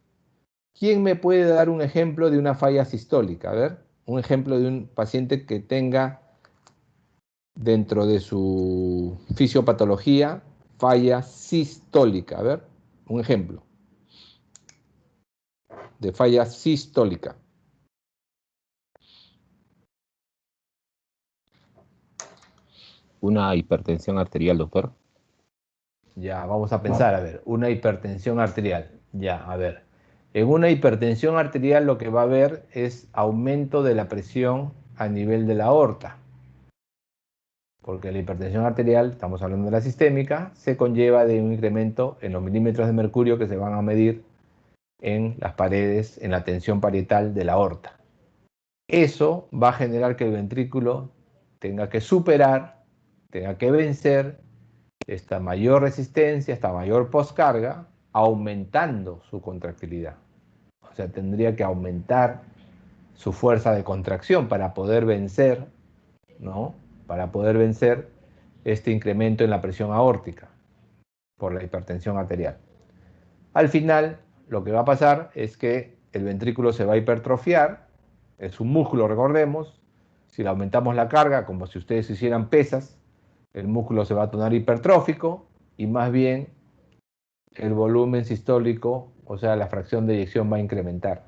Speaker 1: ¿Quién me puede dar un ejemplo de una falla sistólica? A ver, un ejemplo de un paciente que tenga dentro de su fisiopatología falla sistólica. A ver, un ejemplo de falla sistólica.
Speaker 3: Una hipertensión arterial, doctor.
Speaker 1: Ya, vamos a pensar, a ver, una hipertensión arterial. Ya, a ver. En una hipertensión arterial lo que va a haber es aumento de la presión a nivel de la aorta. Porque la hipertensión arterial, estamos hablando de la sistémica, se conlleva de un incremento en los milímetros de mercurio que se van a medir en las paredes, en la tensión parietal de la aorta. Eso va a generar que el ventrículo tenga que superar, tenga que vencer esta mayor resistencia, esta mayor poscarga, aumentando su contractilidad. O sea, tendría que aumentar su fuerza de contracción para poder vencer, ¿no?, para poder vencer este incremento en la presión aórtica por la hipertensión arterial. Al final, lo que va a pasar es que el ventrículo se va a hipertrofiar, es un músculo, recordemos, si le aumentamos la carga, como si ustedes hicieran pesas, el músculo se va a tornar hipertrófico y más bien el volumen sistólico, o sea, la fracción de eyección va a incrementar.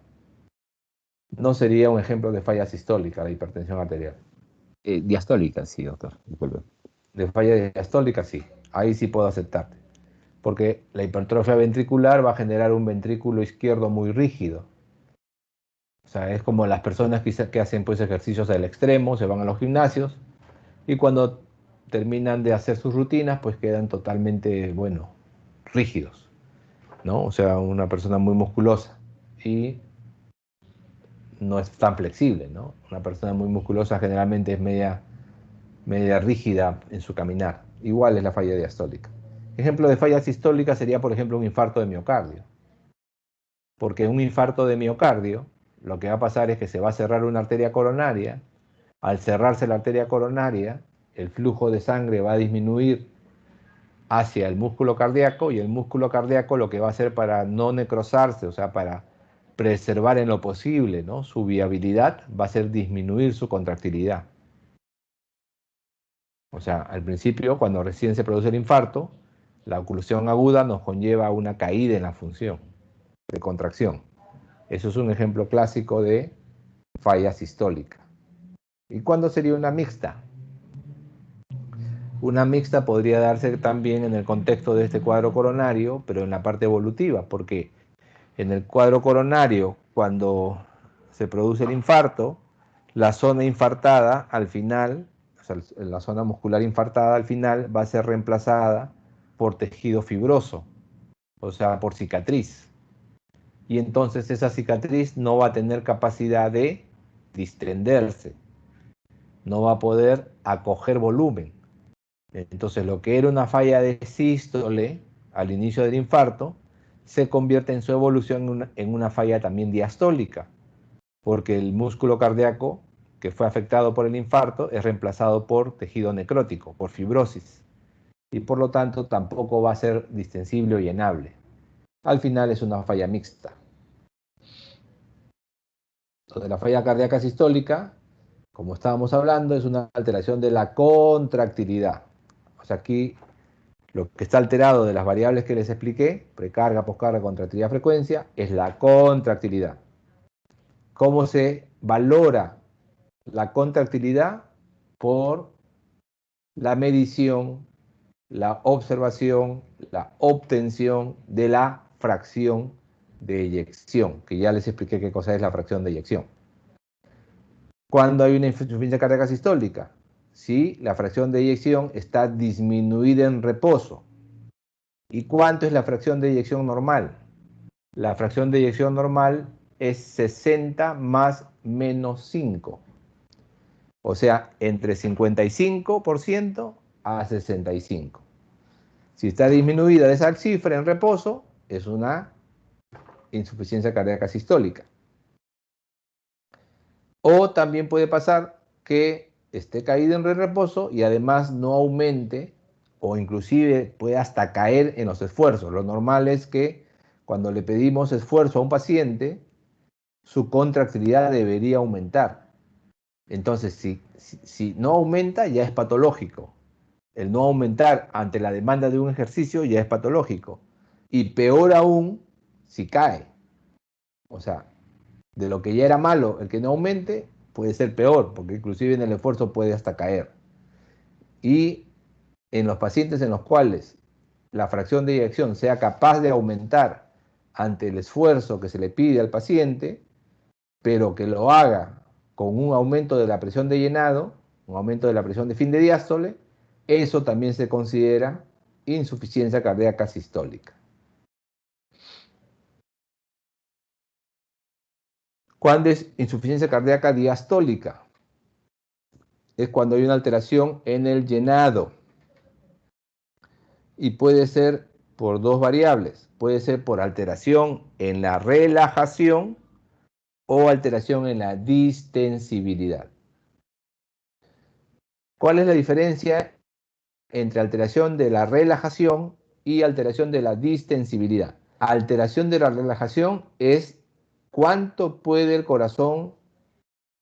Speaker 1: No sería un ejemplo de falla sistólica la hipertensión arterial.
Speaker 3: Diastólica, sí, doctor. Disculpe.
Speaker 1: De falla diastólica, sí. Ahí sí puedo aceptarte. Porque la hipertrofia ventricular va a generar un ventrículo izquierdo muy rígido. O sea, es como las personas que hacen pues ejercicios al extremo, se van a los gimnasios y cuando terminan de hacer sus rutinas, pues quedan totalmente, bueno, rígidos. ¿no? O sea, una persona muy musculosa y no es tan flexible, ¿no? Una persona muy musculosa generalmente es media rígida en su caminar. Igual es la falla diastólica. Ejemplo de falla sistólica sería, por ejemplo, un infarto de miocardio. Porque un infarto de miocardio, lo que va a pasar es que se va a cerrar una arteria coronaria. Al cerrarse la arteria coronaria, el flujo de sangre va a disminuir hacia el músculo cardíaco, y el músculo cardíaco lo que va a hacer para no necrosarse, o sea, para preservar en lo posible, ¿no?, su viabilidad, va a ser disminuir su contractilidad. O sea, al principio, cuando recién se produce el infarto, la oclusión aguda nos conlleva una caída en la función de contracción. Eso es un ejemplo clásico de falla sistólica. ¿Y cuándo sería una mixta? Una mixta podría darse también en el contexto de este cuadro coronario, pero en la parte evolutiva, porque en el cuadro coronario, cuando se produce el infarto, la zona infartada al final, o sea, la zona muscular infartada al final va a ser reemplazada por tejido fibroso, o sea, por cicatriz. Y entonces esa cicatriz no va a tener capacidad de distenderse, no va a poder acoger volumen. Entonces lo que era una falla de sístole al inicio del infarto se convierte en su evolución en una falla también diastólica, porque el músculo cardíaco que fue afectado por el infarto es reemplazado por tejido necrótico, por fibrosis, y por lo tanto tampoco va a ser distensible o llenable. Al final es una falla mixta. Entonces, la falla cardíaca sistólica, como estábamos hablando, es una alteración de la contractilidad. O sea, aquí lo que está alterado de las variables que les expliqué, precarga, poscarga, contractilidad, frecuencia, es la contractilidad. ¿Cómo se valora la contractilidad? Por la medición, la observación, la obtención de la fracción de eyección, que ya les expliqué qué cosa es la fracción de eyección. Cuando hay una insuficiencia cardíaca sistólica, si la fracción de eyección está disminuida en reposo. ¿Y cuánto es la fracción de eyección normal? La fracción de eyección normal es 60 más menos 5. O sea, entre 55% a 65%. Si está disminuida de esa cifra en reposo, es una insuficiencia cardíaca sistólica. O también puede pasar que esté caída en reposo y además no aumente, o inclusive puede hasta caer en los esfuerzos. Lo normal es que cuando le pedimos esfuerzo a un paciente, su contractilidad debería aumentar. Entonces, si no aumenta, ya es patológico. El no aumentar ante la demanda de un ejercicio ya es patológico. Y peor aún, si cae. O sea, de lo que ya era malo, el que no aumente puede ser peor, porque inclusive en el esfuerzo puede hasta caer. Y en los pacientes en los cuales la fracción de eyección sea capaz de aumentar ante el esfuerzo que se le pide al paciente, pero que lo haga con un aumento de la presión de llenado, un aumento de la presión de fin de diástole, eso también se considera insuficiencia cardíaca sistólica. ¿Cuándo es insuficiencia cardíaca diastólica? Es cuando hay una alteración en el llenado. Y puede ser por dos variables. Puede ser por alteración en la relajación o alteración en la distensibilidad. ¿Cuál es la diferencia entre alteración de la relajación y alteración de la distensibilidad? Alteración de la relajación es cuánto puede el corazón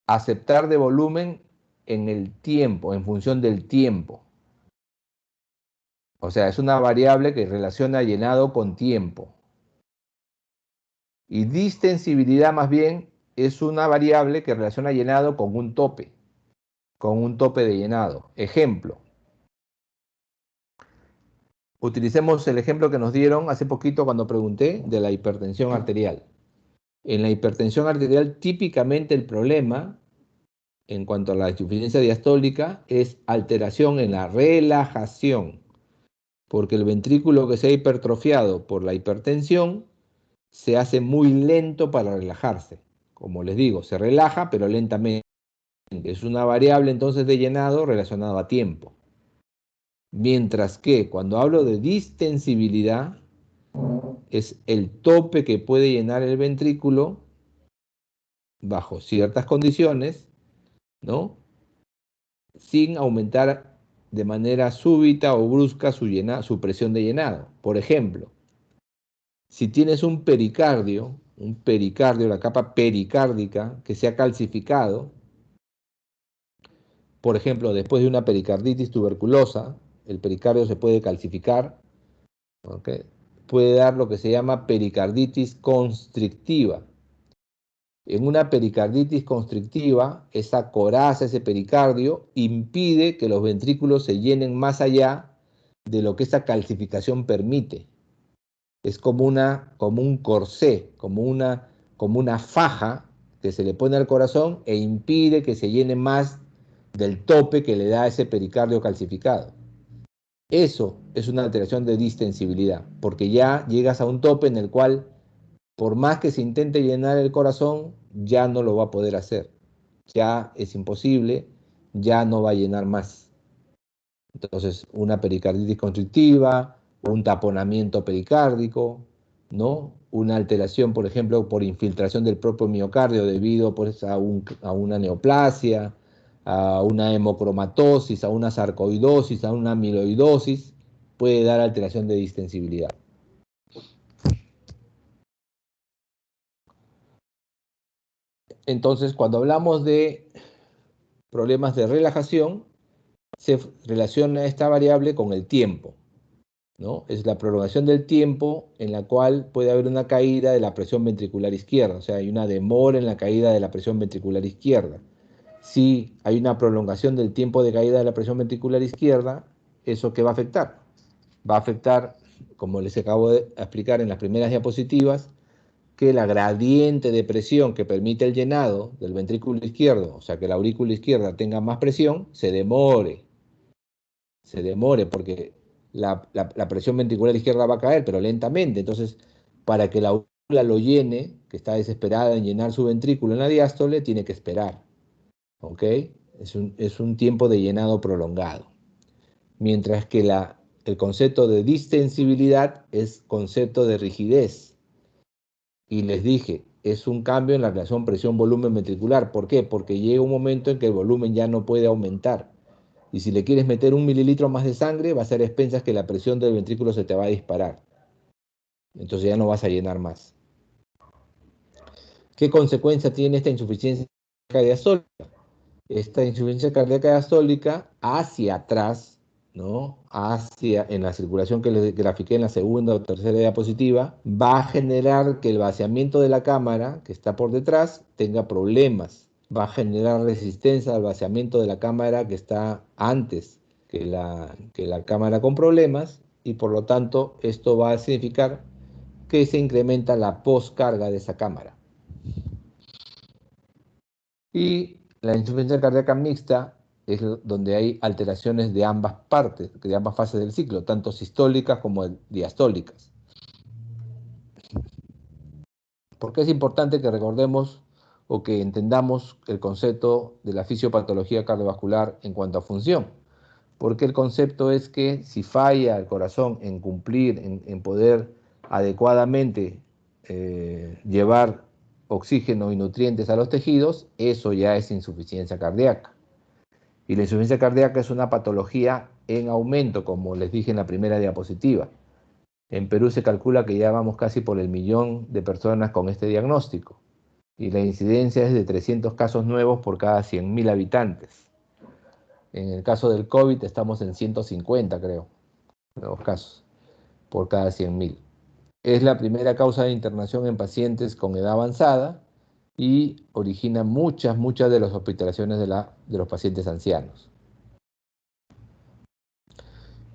Speaker 1: aceptar de volumen en el tiempo, en función del tiempo. O sea, es una variable que relaciona llenado con tiempo. Y distensibilidad más bien es una variable que relaciona llenado con un tope de llenado. Ejemplo. Utilicemos el ejemplo que nos dieron hace poquito cuando pregunté de la hipertensión arterial. En la hipertensión arterial, típicamente el problema en cuanto a la insuficiencia diastólica es alteración en la relajación. porque el ventrículo que se ha hipertrofiado por la hipertensión se hace muy lento para relajarse. Como les digo, se relaja, pero lentamente. Es una variable entonces de llenado relacionado a tiempo. Mientras que cuando hablo de distensibilidad, es el tope que puede llenar el ventrículo bajo ciertas condiciones, ¿no? Sin aumentar de manera súbita o brusca su presión de llenado. Por ejemplo, si tienes un pericardio, la capa pericárdica que se ha calcificado, por ejemplo, después de una pericarditis tuberculosa, el pericardio se puede calcificar, ¿okay? Puede dar lo que se llama pericarditis constrictiva. En una pericarditis constrictiva, esa coraza, ese pericardio, impide que los ventrículos se llenen más allá de lo que esa calcificación permite. Es como un corsé, como una faja que se le pone al corazón e impide que se llene más del tope que le da ese pericardio calcificado. Eso es una alteración de distensibilidad, porque ya llegas a un tope en el cual, por más que se intente llenar el corazón, ya no lo va a poder hacer. Ya es imposible, ya no va a llenar más. Entonces, una pericarditis constrictiva, un taponamiento pericárdico, ¿no? Una alteración, por ejemplo, por infiltración del propio miocardio debido pues, a una neoplasia, a una hemocromatosis, a una sarcoidosis, a una amiloidosis, puede dar alteración de distensibilidad. Entonces, cuando hablamos de problemas de relajación, se relaciona esta variable con el tiempo, ¿no? Es la prolongación del tiempo en la cual puede haber una caída de la presión ventricular izquierda, o sea, hay una demora en la caída de la presión ventricular izquierda. Si hay una prolongación del tiempo de caída de la presión ventricular izquierda, ¿eso qué va a afectar? Va a afectar, como les acabo de explicar en las primeras diapositivas, que la gradiente de presión que permite el llenado del ventrículo izquierdo, o sea, que la aurícula izquierda tenga más presión, se demore porque la presión ventricular izquierda va a caer, pero lentamente. Entonces, para que la aurícula lo llene, que está desesperada en llenar su ventrículo en la diástole, tiene que esperar. ¿Ok? Es un tiempo de llenado prolongado. Mientras que el concepto de distensibilidad es concepto de rigidez. Y les dije, es un cambio en la relación presión-volumen ventricular. ¿Por qué? Porque llega un momento en que el volumen ya no puede aumentar. Y si le quieres meter 1 mililitro más de sangre, va a ser a expensas que la presión del ventrículo se te va a disparar. Entonces ya no vas a llenar más. ¿Qué consecuencia tiene esta insuficiencia cardíaca diastólica? Esta insuficiencia cardíaca diastólica hacia atrás, ¿no? En la circulación que les grafiqué en la segunda o tercera diapositiva, va a generar que el vaciamiento de la cámara, que está por detrás, tenga problemas. Va a generar resistencia al vaciamiento de la cámara que está antes que la cámara con problemas, y por lo tanto esto va a significar que se incrementa la poscarga de esa cámara. Y la insuficiencia cardíaca mixta es donde hay alteraciones de ambas partes, de ambas fases del ciclo, tanto sistólicas como diastólicas. ¿Por qué es importante que recordemos o que entendamos el concepto de la fisiopatología cardiovascular en cuanto a función? Porque el concepto es que si falla el corazón en cumplir, en poder adecuadamente llevar oxígeno y nutrientes a los tejidos, eso ya es insuficiencia cardíaca. Y la insuficiencia cardíaca es una patología en aumento, como les dije en la primera diapositiva. En Perú se calcula que ya vamos casi por el 1.000.000 de personas con este diagnóstico. Y la incidencia es de 300 casos nuevos por cada 100.000 habitantes. En el caso del COVID estamos en 150, creo, nuevos casos por cada 100.000. Es la primera causa de internación en pacientes con edad avanzada y origina muchas de las hospitalizaciones de los pacientes ancianos.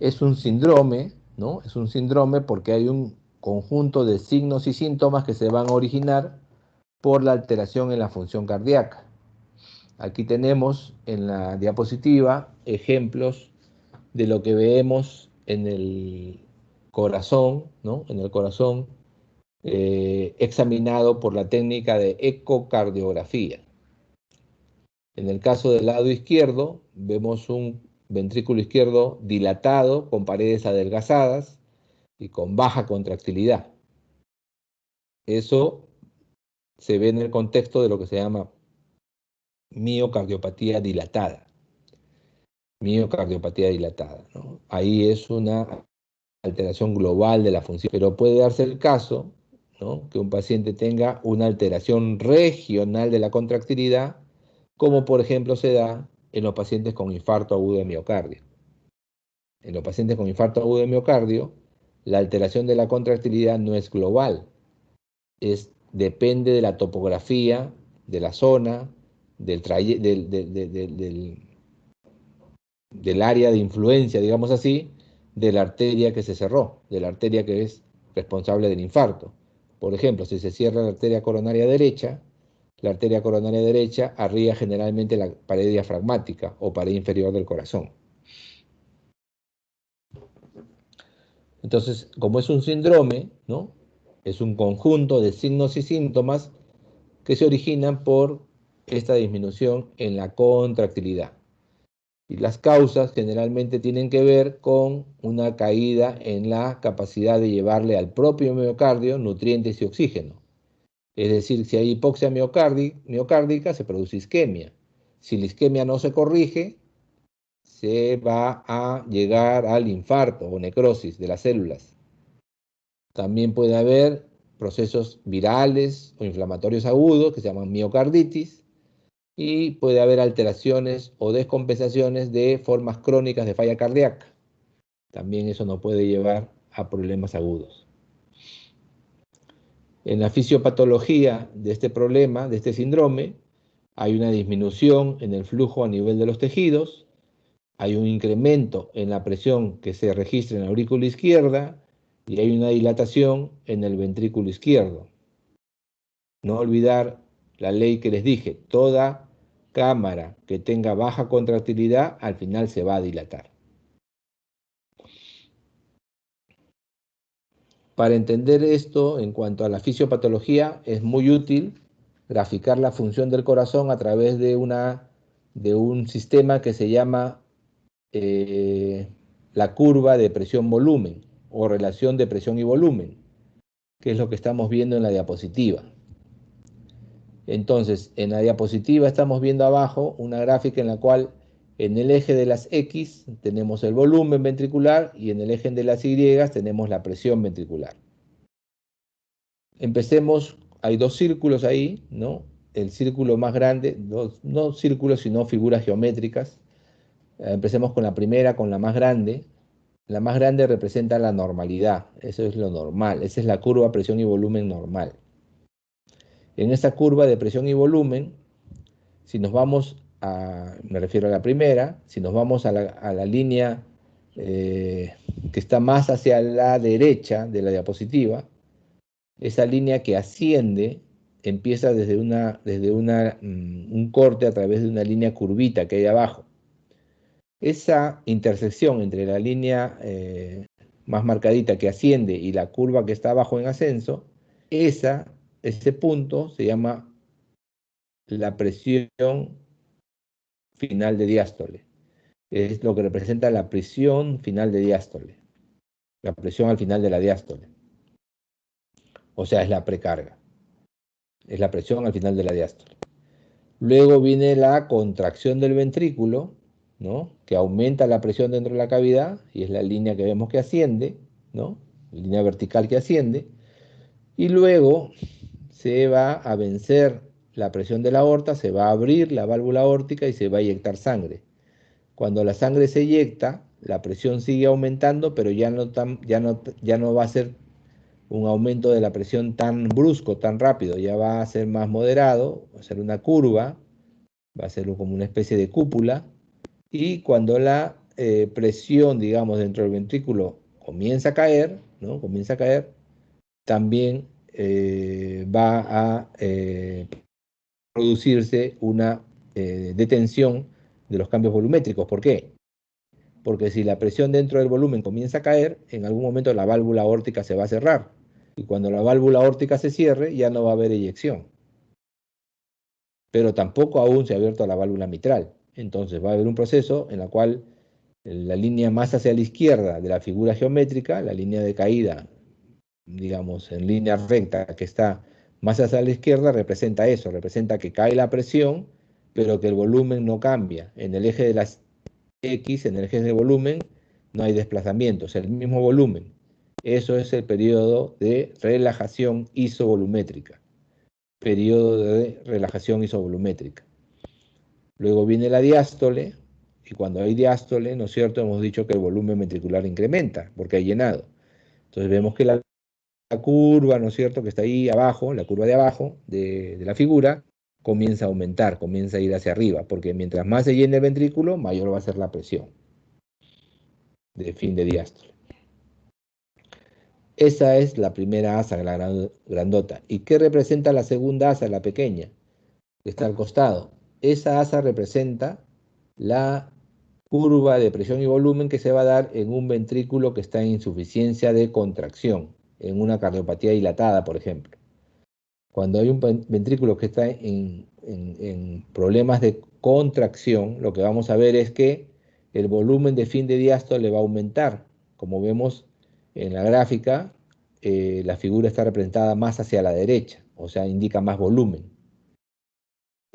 Speaker 1: Es un síndrome, ¿no? Es un síndrome porque hay un conjunto de signos y síntomas que se van a originar por la alteración en la función cardíaca. Aquí tenemos en la diapositiva ejemplos de lo que vemos en el corazón, ¿no? En el corazón examinado por la técnica de ecocardiografía. En el caso del lado izquierdo, vemos un ventrículo izquierdo dilatado, con paredes adelgazadas y con baja contractilidad. Eso se ve en el contexto de lo que se llama miocardiopatía dilatada. Miocardiopatía dilatada, ¿no? Ahí es una alteración global de la función, pero puede darse el caso, ¿no?, que un paciente tenga una alteración regional de la contractilidad, como por ejemplo se da en los pacientes con infarto agudo de miocardio. En los pacientes con infarto agudo de miocardio, la alteración de la contractilidad no es global, depende de la topografía, de la zona, del área de influencia, digamos así, de la arteria que se cerró, de la arteria que es responsable del infarto. Por ejemplo, si se cierra la arteria coronaria derecha arría generalmente la pared diafragmática o pared inferior del corazón. Entonces, como es un síndrome, ¿no?, es un conjunto de signos y síntomas que se originan por esta disminución en la contractilidad. Y las causas generalmente tienen que ver con una caída en la capacidad de llevarle al propio miocardio nutrientes y oxígeno. Es decir, si hay hipoxia miocárdica, se produce isquemia. Si la isquemia no se corrige, se va a llegar al infarto o necrosis de las células. También puede haber procesos virales o inflamatorios agudos que se llaman miocarditis, y puede haber alteraciones o descompensaciones de formas crónicas de falla cardíaca. También eso nos puede llevar a problemas agudos. En la fisiopatología de este problema, de este síndrome, hay una disminución en el flujo a nivel de los tejidos, hay un incremento en la presión que se registra en la aurícula izquierda y hay una dilatación en el ventrículo izquierdo. No olvidar la ley que les dije, toda cámara que tenga baja contractilidad al final se va a dilatar. Para entender esto en cuanto a la fisiopatología es muy útil graficar la función del corazón a través de un sistema que se llama la curva de presión-volumen o relación de presión y volumen, que es lo que estamos viendo en la diapositiva. Entonces, en la diapositiva estamos viendo abajo una gráfica en la cual en el eje de las X tenemos el volumen ventricular y en el eje de las Y tenemos la presión ventricular. Empecemos, hay dos círculos ahí, ¿no? El círculo más grande, no círculos sino figuras geométricas. Empecemos con la primera, con la más grande. La más grande representa la normalidad, eso es lo normal, esa es la curva presión y volumen normal. En esa curva de presión y volumen, si nos vamos me refiero a la primera, si nos vamos a la línea que está más hacia la derecha de la diapositiva, esa línea que asciende empieza desde un corte a través de una línea curvita que hay abajo. Esa intersección entre la línea más marcadita que asciende y la curva que está abajo en ascenso, ese punto se llama la presión final de diástole. Es lo que representa la presión final de diástole. La presión al final de la diástole. O sea, es la precarga. Es la presión al final de la diástole. Luego viene la contracción del ventrículo, ¿no?, que aumenta la presión dentro de la cavidad, y es la línea que vemos que asciende, ¿no?, la línea vertical que asciende. Y luego se va a vencer la presión de la aorta, se va a abrir la válvula aórtica y se va a inyectar sangre. Cuando la sangre se eyecta, la presión sigue aumentando, pero ya no va a ser un aumento de la presión tan brusco, tan rápido, ya va a ser más moderado, va a ser una curva, va a ser como una especie de cúpula, y cuando la presión, digamos, dentro del ventrículo comienza a caer, ¿no?, comienza a caer, también va a producirse una detención de los cambios volumétricos. ¿Por qué? porque si la presión dentro del volumen comienza a caer, en algún momento la válvula aórtica se va a cerrar. Y cuando la válvula aórtica se cierre, ya no va a haber eyección. Pero tampoco aún se ha abierto la válvula mitral. Entonces va a haber un proceso en el cual la línea más hacia la izquierda de la figura geométrica, la línea de caída, digamos, en línea recta que está más hacia la izquierda, representa eso, representa que cae la presión, pero que el volumen no cambia. En el eje de las X, en el eje de volumen, no hay desplazamiento, es el mismo volumen. Eso es el periodo de relajación isovolumétrica. Periodo de relajación isovolumétrica. Luego viene la diástole, y cuando hay diástole, ¿no es cierto? Hemos dicho que el volumen ventricular incrementa, porque hay llenado. Entonces vemos que la curva, ¿no es cierto?, que está ahí abajo, la curva de abajo de la figura, comienza a aumentar, comienza a ir hacia arriba, porque mientras más se llene el ventrículo, mayor va a ser la presión de fin de diástole. Esa es la primera asa, la grandota. ¿Y qué representa la segunda asa, la pequeña, que está al costado? Esa asa representa la curva de presión y volumen que se va a dar en un ventrículo que está en insuficiencia de contracción, en una cardiopatía dilatada, por ejemplo. Cuando hay un ventrículo que está en problemas de contracción, lo que vamos a ver es que el volumen de fin de diástole va a aumentar. Como vemos en la gráfica, la figura está representada más hacia la derecha, o sea, indica más volumen.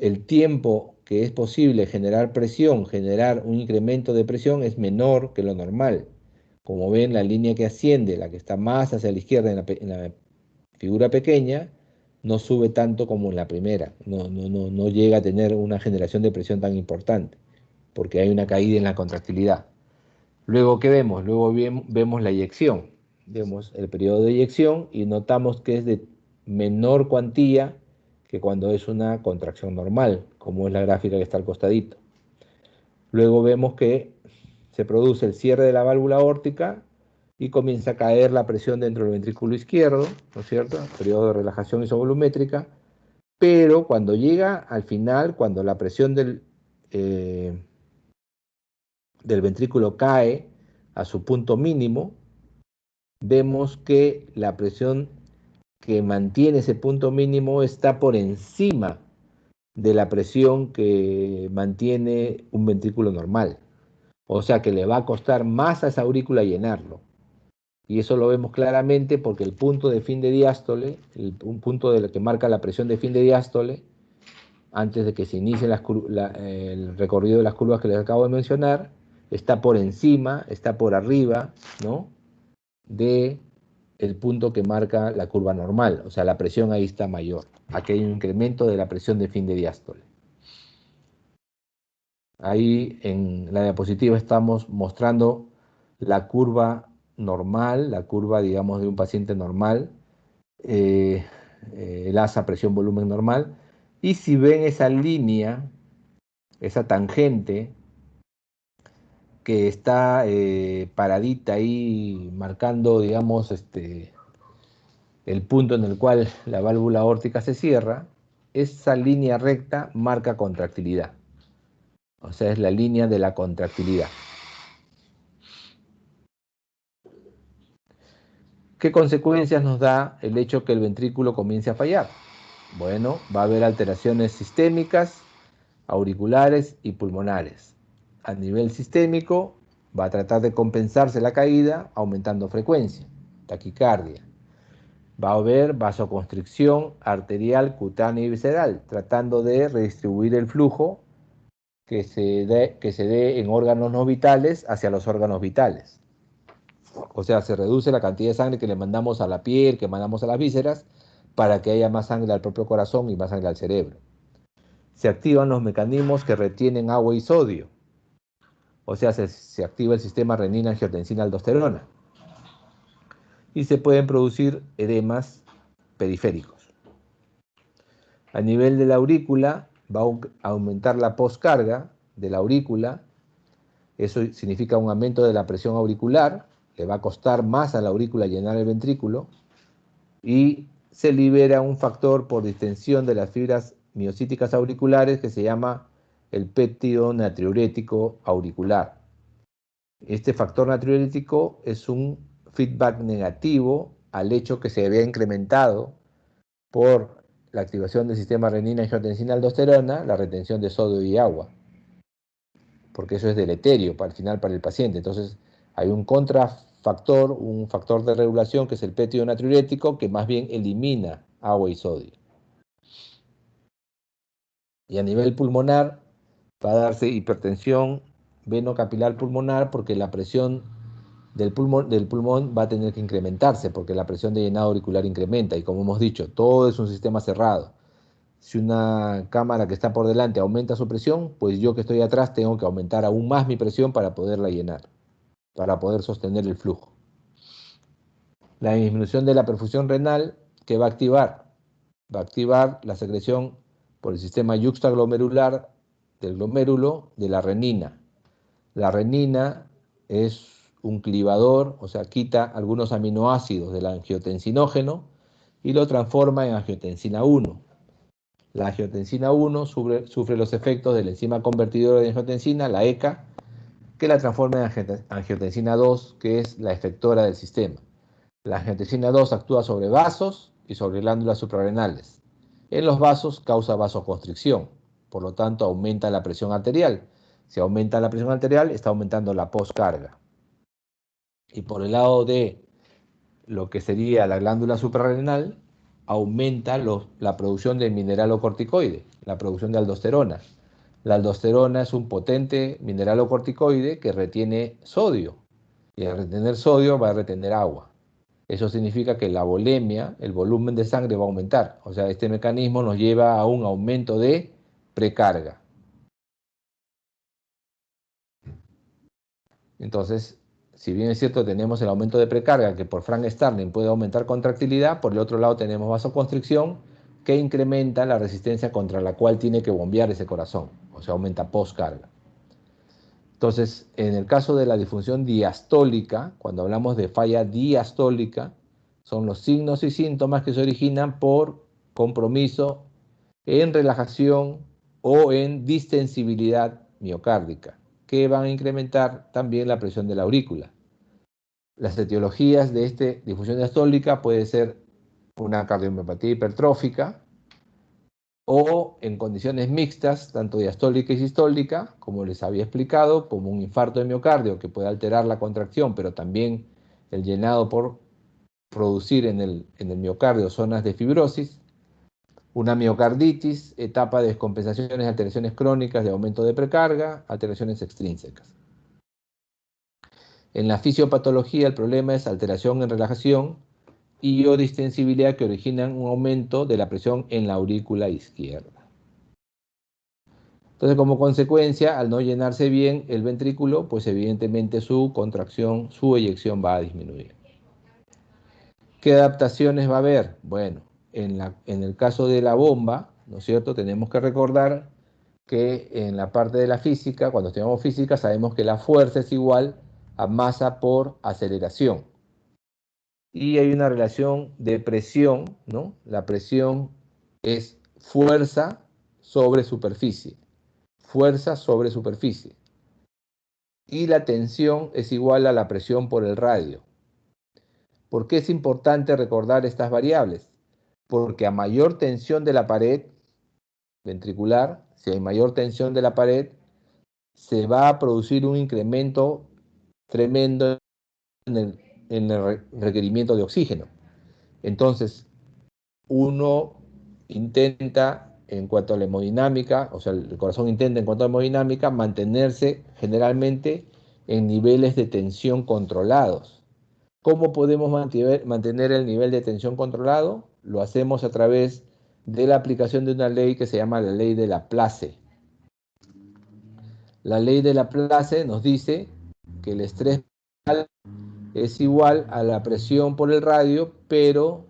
Speaker 1: El tiempo que es posible generar presión, generar un incremento de presión, es menor que lo normal. Como ven, la línea que asciende, la que está más hacia la izquierda en la figura pequeña, no sube tanto como en la primera, no llega a tener una generación de presión tan importante, porque hay una caída en la contractilidad. Luego, ¿qué vemos? Luego vemos la eyección, vemos el periodo de eyección y notamos que es de menor cuantía que cuando es una contracción normal, como es la gráfica que está al costadito. Luego vemos que se produce el cierre de la válvula aórtica y comienza a caer la presión dentro del ventrículo izquierdo, ¿no es cierto? Periodo de relajación isovolumétrica, pero cuando llega al final, cuando la presión del ventrículo cae a su punto mínimo, vemos que la presión que mantiene ese punto mínimo está por encima de la presión que mantiene un ventrículo normal. O sea que le va a costar más a esa aurícula llenarlo. Y eso lo vemos claramente porque el punto de fin de diástole, un punto que marca la presión de fin de diástole, antes de que se inicie el recorrido de las curvas que les acabo de mencionar, está por encima, está por arriba, ¿no?, de el punto que marca la curva normal. O sea, la presión ahí está mayor. Aquí hay un incremento de la presión de fin de diástole. Ahí en la diapositiva estamos mostrando la curva normal, la curva, digamos, de un paciente normal, el asa presión volumen normal. Y si ven esa línea, esa tangente que está paradita ahí marcando, digamos, el punto en el cual la válvula aórtica se cierra, esa línea recta marca contractilidad. O sea, es la línea de la contractilidad. ¿Qué consecuencias nos da el hecho que el ventrículo comience a fallar? Bueno, va a haber alteraciones sistémicas, auriculares y pulmonares. A nivel sistémico, va a tratar de compensarse la caída aumentando frecuencia, taquicardia. Va a haber vasoconstricción arterial, cutánea y visceral, tratando de redistribuir el flujo que se dé en órganos no vitales hacia los órganos vitales. O sea, se reduce la cantidad de sangre que le mandamos a la piel, que mandamos a las vísceras, para que haya más sangre al propio corazón y más sangre al cerebro. Se activan los mecanismos que retienen agua y sodio. O sea, se activa el sistema renina-angiotensina-aldosterona. Y se pueden producir edemas periféricos. A nivel de la aurícula, va a aumentar la poscarga de la aurícula. Eso significa un aumento de la presión auricular. Le va a costar más a la aurícula llenar el ventrículo. Y se libera un factor por distensión de las fibras miocíticas auriculares que se llama el péptido natriurético auricular. Este factor natriurético es un feedback negativo al hecho que se vea incrementado por la activación del sistema renina-angiotensina-aldosterona, la retención de sodio y agua, porque eso es deleterio al final para el paciente. Entonces hay un contrafactor, un factor de regulación que es el péptido natriurético que más bien elimina agua y sodio. Y a nivel pulmonar va a darse hipertensión venocapilar pulmonar porque la presión del pulmón va a tener que incrementarse porque la presión de llenado auricular incrementa y como hemos dicho, todo es un sistema cerrado. Si una cámara que está por delante aumenta su presión, pues yo que estoy atrás tengo que aumentar aún más mi presión para poderla llenar, para poder sostener el flujo. La disminución de la perfusión renal, ¿qué va a activar? Va a activar la secreción por el sistema yuxtaglomerular del glomérulo de la renina. La renina es un clivador, o sea, quita algunos aminoácidos del angiotensinógeno y lo transforma en angiotensina 1. La angiotensina 1 sufre los efectos de la enzima convertidora de angiotensina, la ECA, que la transforma en angiotensina 2, que es la efectora del sistema. La angiotensina 2 actúa sobre vasos y sobre glándulas suprarrenales. En los vasos causa vasoconstricción, por lo tanto aumenta la presión arterial. Si aumenta la presión arterial, está aumentando la postcarga. Y por el lado de lo que sería la glándula suprarrenal, aumenta la producción de mineralocorticoide, la producción de aldosterona. La aldosterona es un potente mineralocorticoide que retiene sodio. Y al retener sodio va a retener agua. Eso significa que la volemia, el volumen de sangre va a aumentar. O sea, este mecanismo nos lleva a un aumento de precarga. Entonces, si bien es cierto, tenemos el aumento de precarga que por Frank Starling puede aumentar contractilidad, por el otro lado tenemos vasoconstricción que incrementa la resistencia contra la cual tiene que bombear ese corazón. O sea, aumenta postcarga. Entonces, en el caso de la disfunción diastólica, cuando hablamos de falla diastólica, son los signos y síntomas que se originan por compromiso en relajación o en distensibilidad miocárdica, que van a incrementar también la presión de la aurícula. Las etiologías de esta disfunción diastólica puede ser una cardiomiopatía hipertrófica o en condiciones mixtas, tanto diastólica y sistólica, como les había explicado, como un infarto de miocardio que puede alterar la contracción, pero también el llenado por producir en el miocardio zonas de fibrosis, una miocarditis, etapa de descompensaciones, alteraciones crónicas de aumento de precarga, alteraciones extrínsecas. En la fisiopatología el problema es alteración en relajación y o distensibilidad que originan un aumento de la presión en la aurícula izquierda. Entonces, como consecuencia, al no llenarse bien el ventrículo, pues evidentemente su contracción, su eyección va a disminuir. ¿Qué adaptaciones va a haber? Bueno, en el caso de la bomba, ¿no es cierto? Tenemos que recordar que en la parte de la física, cuando estudiamos física, sabemos que la fuerza es igual a masa por aceleración. Y hay una relación de presión, ¿no? La presión es fuerza sobre superficie. Fuerza sobre superficie. Y la tensión es igual a la presión por el radio. ¿Por qué es importante recordar estas variables? Porque a mayor tensión de la pared ventricular, si hay mayor tensión de la pared, se va a producir un incremento tremendo en el requerimiento de oxígeno. Entonces, uno intenta, en cuanto a la hemodinámica, o sea, el corazón intenta, en cuanto a la hemodinámica, mantenerse generalmente en niveles de tensión controlados. ¿Cómo podemos mantener el nivel de tensión controlado? Lo hacemos a través de la aplicación de una ley que se llama la ley de Laplace. La ley de Laplace nos dice que el estrés es igual a la presión por el radio, pero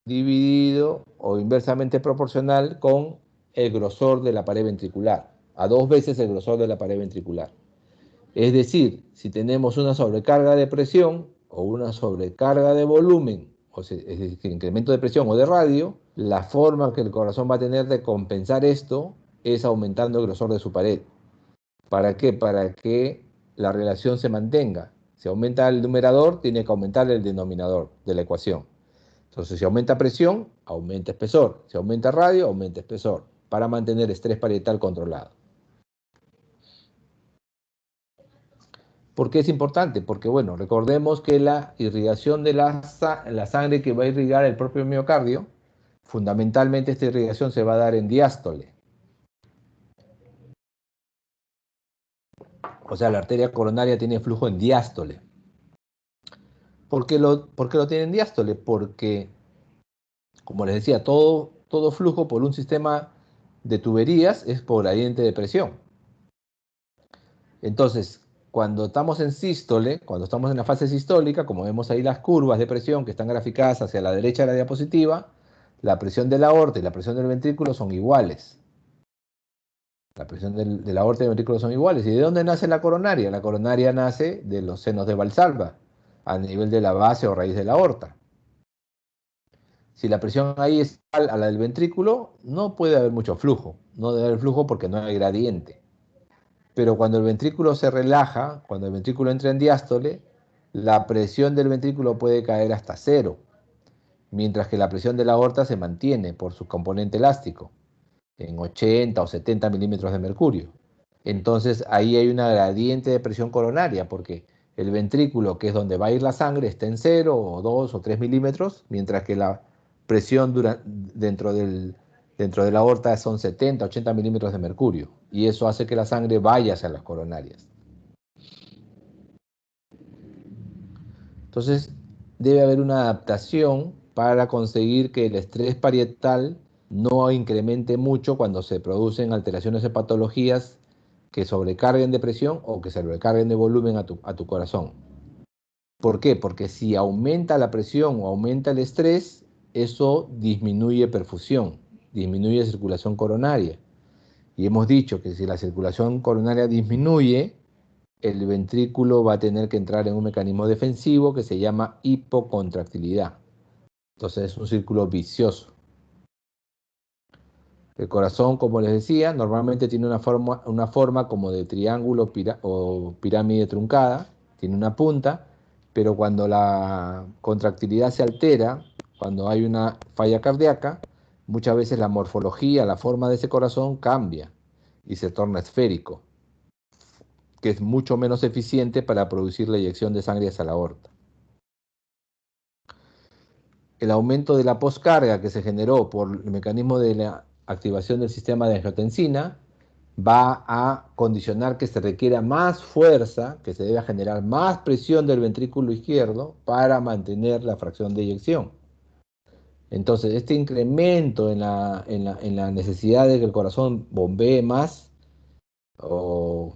Speaker 1: dividido o inversamente proporcional con el grosor de la pared ventricular, a 2 veces el grosor de la pared ventricular. Es decir, si tenemos una sobrecarga de presión o una sobrecarga de volumen, es decir, incremento de presión o de radio, la forma que el corazón va a tener de compensar esto es aumentando el grosor de su pared. ¿Para qué? Para que la relación se mantenga. Si aumenta el numerador, tiene que aumentar el denominador de la ecuación. Entonces, si aumenta presión, aumenta espesor. Si aumenta radio, aumenta espesor, para mantener estrés parietal controlado. ¿Por qué es importante? Porque, bueno, recordemos que la irrigación de la sangre que va a irrigar el propio miocardio, fundamentalmente esta irrigación se va a dar en diástole. O sea, la arteria coronaria tiene flujo en diástole. ¿Por qué lo tiene en diástole? Porque, como les decía, todo flujo por un sistema de tuberías es por gradiente de presión. Entonces, cuando estamos en sístole, cuando estamos en la fase sistólica, como vemos ahí las curvas de presión que están graficadas hacia la derecha de la diapositiva, la presión de la aorta y la presión del ventrículo son iguales. La presión de la aorta y del ventrículo son iguales. ¿Y de dónde nace la coronaria? La coronaria nace de los senos de Valsalva, a nivel de la base o raíz de la aorta. Si la presión ahí es igual a la del ventrículo, no puede haber mucho flujo. No debe haber flujo porque no hay gradiente. Pero cuando el ventrículo se relaja, cuando el ventrículo entra en diástole, la presión del ventrículo puede caer hasta cero, mientras que la presión de la aorta se mantiene por su componente elástico, en 80 o 70 milímetros de mercurio. Entonces ahí hay una gradiente de presión coronaria, porque el ventrículo, que es donde va a ir la sangre, está en 0 o 2 o 3 milímetros, mientras que la presión dentro de la aorta son 70, 80 milímetros de mercurio, y eso hace que la sangre vaya hacia las coronarias. Entonces, debe haber una adaptación para conseguir que el estrés parietal no incremente mucho cuando se producen alteraciones de patologías que sobrecarguen de presión o que sobrecarguen de volumen a tu corazón. ¿Por qué? Porque si aumenta la presión o aumenta el estrés, eso disminuye perfusión, disminuye circulación coronaria. Y hemos dicho que si la circulación coronaria disminuye, el ventrículo va a tener que entrar en un mecanismo defensivo que se llama hipocontractilidad. Entonces es un círculo vicioso. El corazón, como les decía, normalmente tiene una forma como de triángulo o pirámide truncada, tiene una punta, pero cuando la contractilidad se altera, cuando hay una falla cardíaca, muchas veces la morfología, la forma de ese corazón cambia y se torna esférico, que es mucho menos eficiente para producir la eyección de sangre hacia la aorta. El aumento de la poscarga que se generó por el mecanismo de la activación del sistema de angiotensina va a condicionar que se requiera más fuerza, que se deba generar más presión del ventrículo izquierdo para mantener la fracción de eyección. Entonces, este incremento en la necesidad de que el corazón bombee más o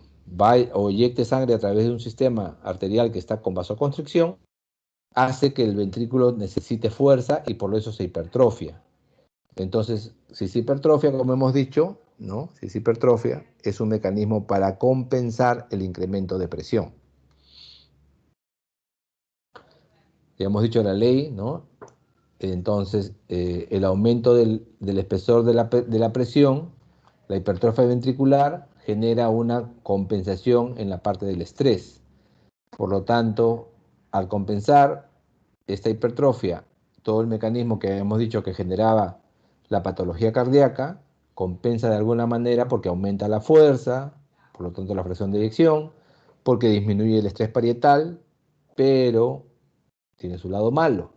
Speaker 1: eyecte sangre a través de un sistema arterial que está con vasoconstricción, hace que el ventrículo necesite fuerza y por eso se hipertrofia. Entonces, si se hipertrofia, como hemos dicho, ¿no? Si se hipertrofia, es un mecanismo para compensar el incremento de presión. Ya hemos dicho la ley, ¿no? Entonces, el aumento del espesor de la presión, la hipertrofia ventricular, genera una compensación en la parte del estrés. Por lo tanto, al compensar esta hipertrofia, todo el mecanismo que hemos dicho que generaba la patología cardíaca, compensa de alguna manera porque aumenta la fuerza, por lo tanto la fracción de eyección, porque disminuye el estrés parietal, pero tiene su lado malo.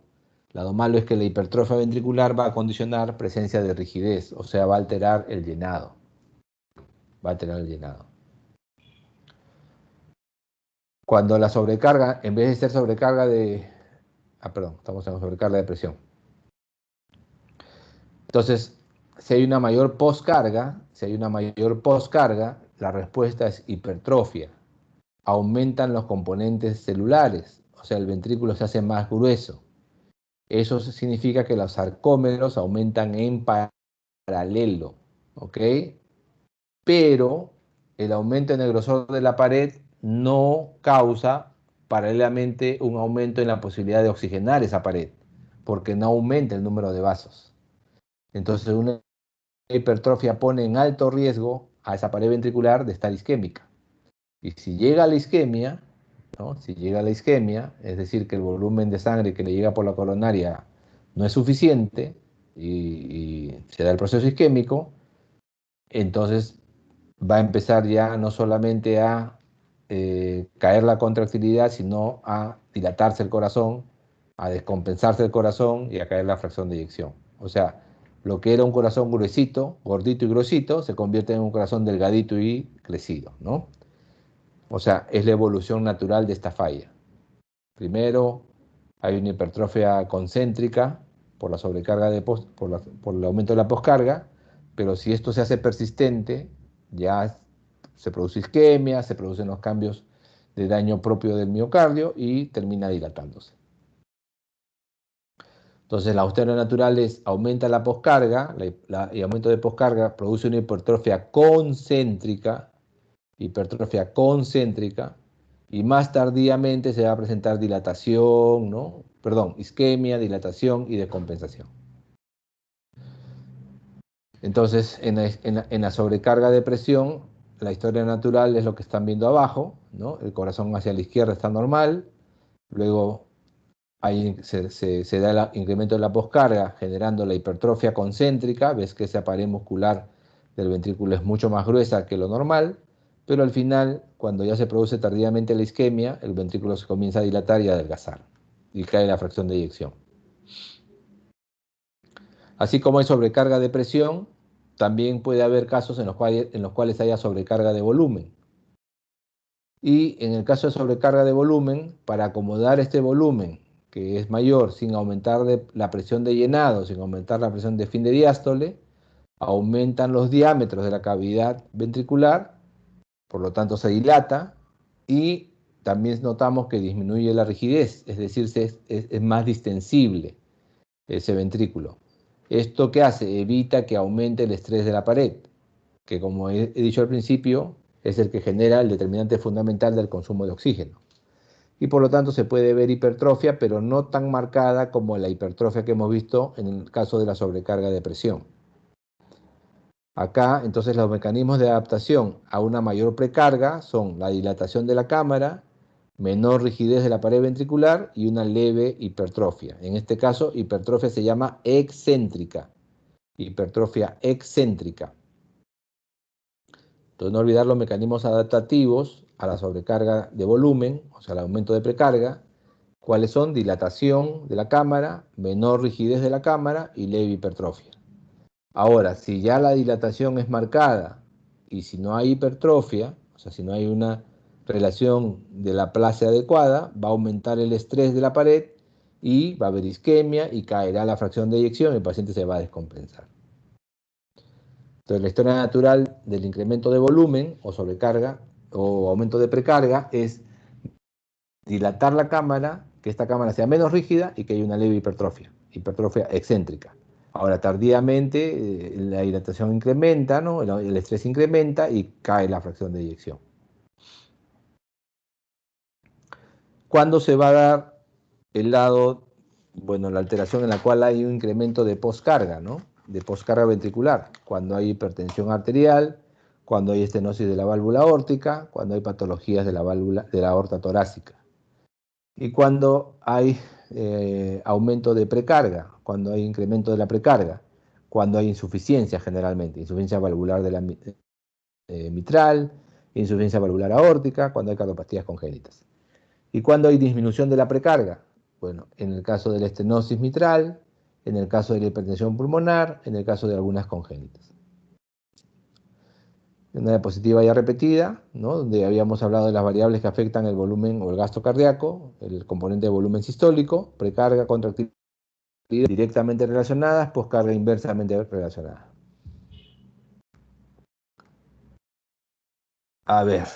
Speaker 1: El lado malo es que la hipertrofia ventricular va a condicionar presencia de rigidez, o sea, va a alterar el llenado. Va a alterar el llenado. Cuando la sobrecarga, en vez de ser sobrecarga de... estamos en sobrecarga de presión. Entonces, si hay una mayor poscarga, la respuesta es hipertrofia. Aumentan los componentes celulares, o sea, el ventrículo se hace más grueso. Eso significa que los sarcómeros aumentan en paralelo, ¿ok? Pero el aumento en el grosor de la pared no causa paralelamente un aumento en la posibilidad de oxigenar esa pared, porque no aumenta el número de vasos. Entonces, una hipertrofia pone en alto riesgo a esa pared ventricular de estar isquémica. Y si llega a la isquemia, ¿no? Si llega a la isquemia, es decir, que el volumen de sangre que le llega por la coronaria no es suficiente y se da el proceso isquémico, entonces va a empezar ya no solamente a caer la contractilidad, sino a dilatarse el corazón, a descompensarse el corazón y a caer la fracción de eyección. O sea, lo que era un corazón gruesito, gordito y grosito, se convierte en un corazón delgadito y crecido, ¿no? O sea, es la evolución natural de esta falla. Primero, hay una hipertrofia concéntrica por la sobrecarga por el aumento de la poscarga, pero si esto se hace persistente, ya se produce isquemia, se producen los cambios de daño propio del miocardio y termina dilatándose. Entonces, la austeridad natural es aumenta la poscarga, y aumento de poscarga produce una hipertrofia concéntrica, y más tardíamente se va a presentar dilatación, ¿no? Perdón, isquemia, dilatación y descompensación. Entonces, en la sobrecarga de presión, la historia natural es lo que están viendo abajo, ¿no? El corazón hacia la izquierda está normal, luego ahí se da el incremento de la poscarga generando la hipertrofia concéntrica, ves que esa pared muscular del ventrículo es mucho más gruesa que lo normal, pero al final, cuando ya se produce tardíamente la isquemia, el ventrículo se comienza a dilatar y a adelgazar y cae la fracción de eyección. Así como hay sobrecarga de presión, también puede haber casos en los cuales haya sobrecarga de volumen. Y en el caso de sobrecarga de volumen, para acomodar este volumen, que es mayor, sin aumentar la presión de llenado, sin aumentar la presión de fin de diástole, aumentan los diámetros de la cavidad ventricular, por lo tanto se dilata, y también notamos que disminuye la rigidez, es decir, es más distensible ese ventrículo. ¿Esto qué hace? Evita que aumente el estrés de la pared, que como he dicho al principio, es el que genera el determinante fundamental del consumo de oxígeno. Y por lo tanto se puede ver hipertrofia, pero no tan marcada como la hipertrofia que hemos visto en el caso de la sobrecarga de presión. Acá, entonces, los mecanismos de adaptación a una mayor precarga son la dilatación de la cámara, menor rigidez de la pared ventricular y una leve hipertrofia. En este caso, hipertrofia se llama excéntrica. Hipertrofia excéntrica. Entonces, no olvidar los mecanismos adaptativos a la sobrecarga de volumen, o sea, el aumento de precarga. ¿Cuáles son? Dilatación de la cámara, menor rigidez de la cámara y leve hipertrofia. Ahora, si ya la dilatación es marcada y si no hay hipertrofia, o sea, si no hay una relación de la place adecuada, va a aumentar el estrés de la pared y va a haber isquemia y caerá la fracción de eyección y el paciente se va a descompensar. Entonces, la historia natural del incremento de volumen o sobrecarga o aumento de precarga es dilatar la cámara, que esta cámara sea menos rígida y que haya una leve hipertrofia excéntrica. Ahora, tardíamente, la dilatación incrementa, ¿no? El estrés incrementa y cae la fracción de eyección. ¿Cuándo se va a dar el lado, bueno, la alteración en la cual hay un incremento de poscarga, ¿no? De poscarga ventricular? Cuando hay hipertensión arterial, cuando hay estenosis de la válvula aórtica, cuando hay patologías de la aorta torácica. Y cuando hay aumento de precarga, cuando hay incremento de la precarga, cuando hay insuficiencia generalmente, insuficiencia valvular de la mitral, insuficiencia valvular aórtica, cuando hay cardiopatías congénitas. ¿Y cuando hay disminución de la precarga? Bueno, en el caso de la estenosis mitral, en el caso de la hipertensión pulmonar, en el caso de algunas congénitas. Una diapositiva ya repetida, ¿no? Donde habíamos hablado de las variables que afectan el volumen o el gasto cardíaco, el componente de volumen sistólico, precarga, contractilidad directamente relacionadas, poscarga inversamente relacionada. A ver,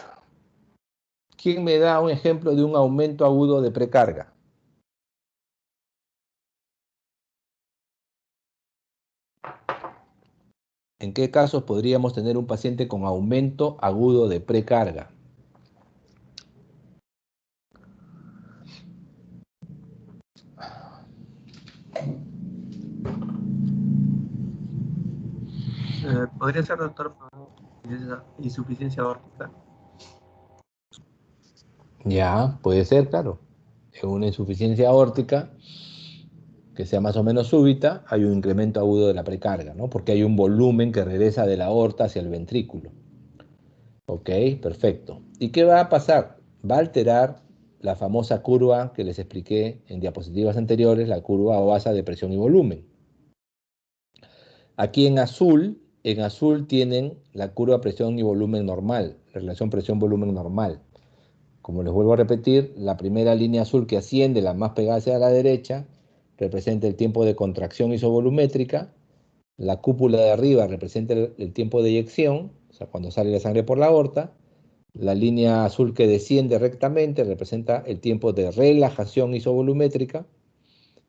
Speaker 1: ¿quién me da un ejemplo de un aumento agudo de precarga? ¿En qué casos podríamos tener un paciente con aumento agudo de precarga?
Speaker 4: ¿Podría ser, doctor, insuficiencia aórtica?
Speaker 1: Ya, puede ser, claro. En una insuficiencia aórtica que sea más o menos súbita, hay un incremento agudo de la precarga, ¿no? Porque hay un volumen que regresa de la aorta hacia el ventrículo. Ok, perfecto. ¿Y qué va a pasar? Va a alterar la famosa curva que les expliqué en diapositivas anteriores, la curva OASA de presión y volumen. Aquí en azul tienen la curva presión y volumen normal, relación presión-volumen normal. Como les vuelvo a repetir, la primera línea azul que asciende, la más pegada hacia la derecha, representa el tiempo de contracción isovolumétrica. La cúpula de arriba representa el tiempo de eyección, o sea, cuando sale la sangre por la aorta. La línea azul que desciende rectamente representa el tiempo de relajación isovolumétrica.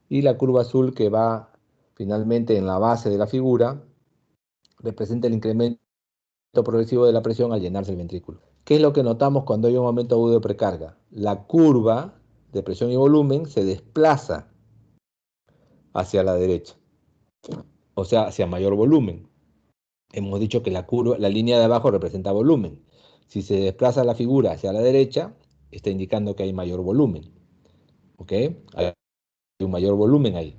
Speaker 1: Y la curva azul que va finalmente en la base de la figura representa el incremento progresivo de la presión al llenarse el ventrículo. ¿Qué es lo que notamos cuando hay un aumento agudo de precarga? La curva de presión y volumen se desplaza hacia la derecha, o sea, hacia mayor volumen. Hemos dicho que la curva, la línea de abajo representa volumen. Si se desplaza la figura hacia la derecha, está indicando que hay mayor volumen. ¿Ok? Hay un mayor volumen ahí.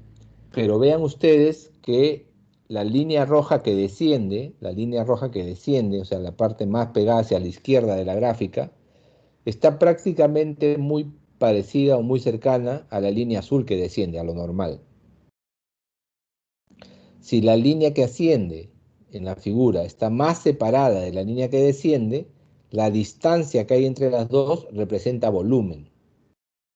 Speaker 1: Pero vean ustedes que la línea roja que desciende, o sea, la parte más pegada hacia la izquierda de la gráfica, está prácticamente muy parecida o muy cercana a la línea azul que desciende, a lo normal. Si la línea que asciende en la figura está más separada de la línea que desciende, la distancia que hay entre las dos representa volumen.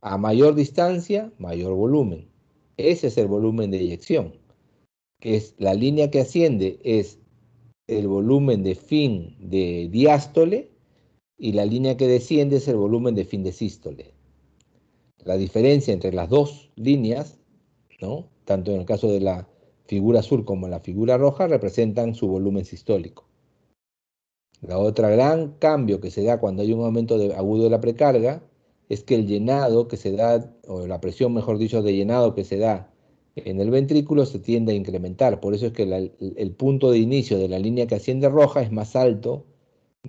Speaker 1: A mayor distancia, mayor volumen. Ese es el volumen de eyección, que es la línea que asciende es el volumen de fin de diástole y la línea que desciende es el volumen de fin de sístole. La diferencia entre las dos líneas, ¿no?, tanto en el caso de la figura azul como en la figura roja, representan su volumen sistólico. La otra gran cambio que se da cuando hay un aumento agudo de la precarga es que el llenado que se da, o la presión, mejor dicho, de llenado que se da en el ventrículo se tiende a incrementar. Por eso es que el punto de inicio de la línea que asciende roja es más alto,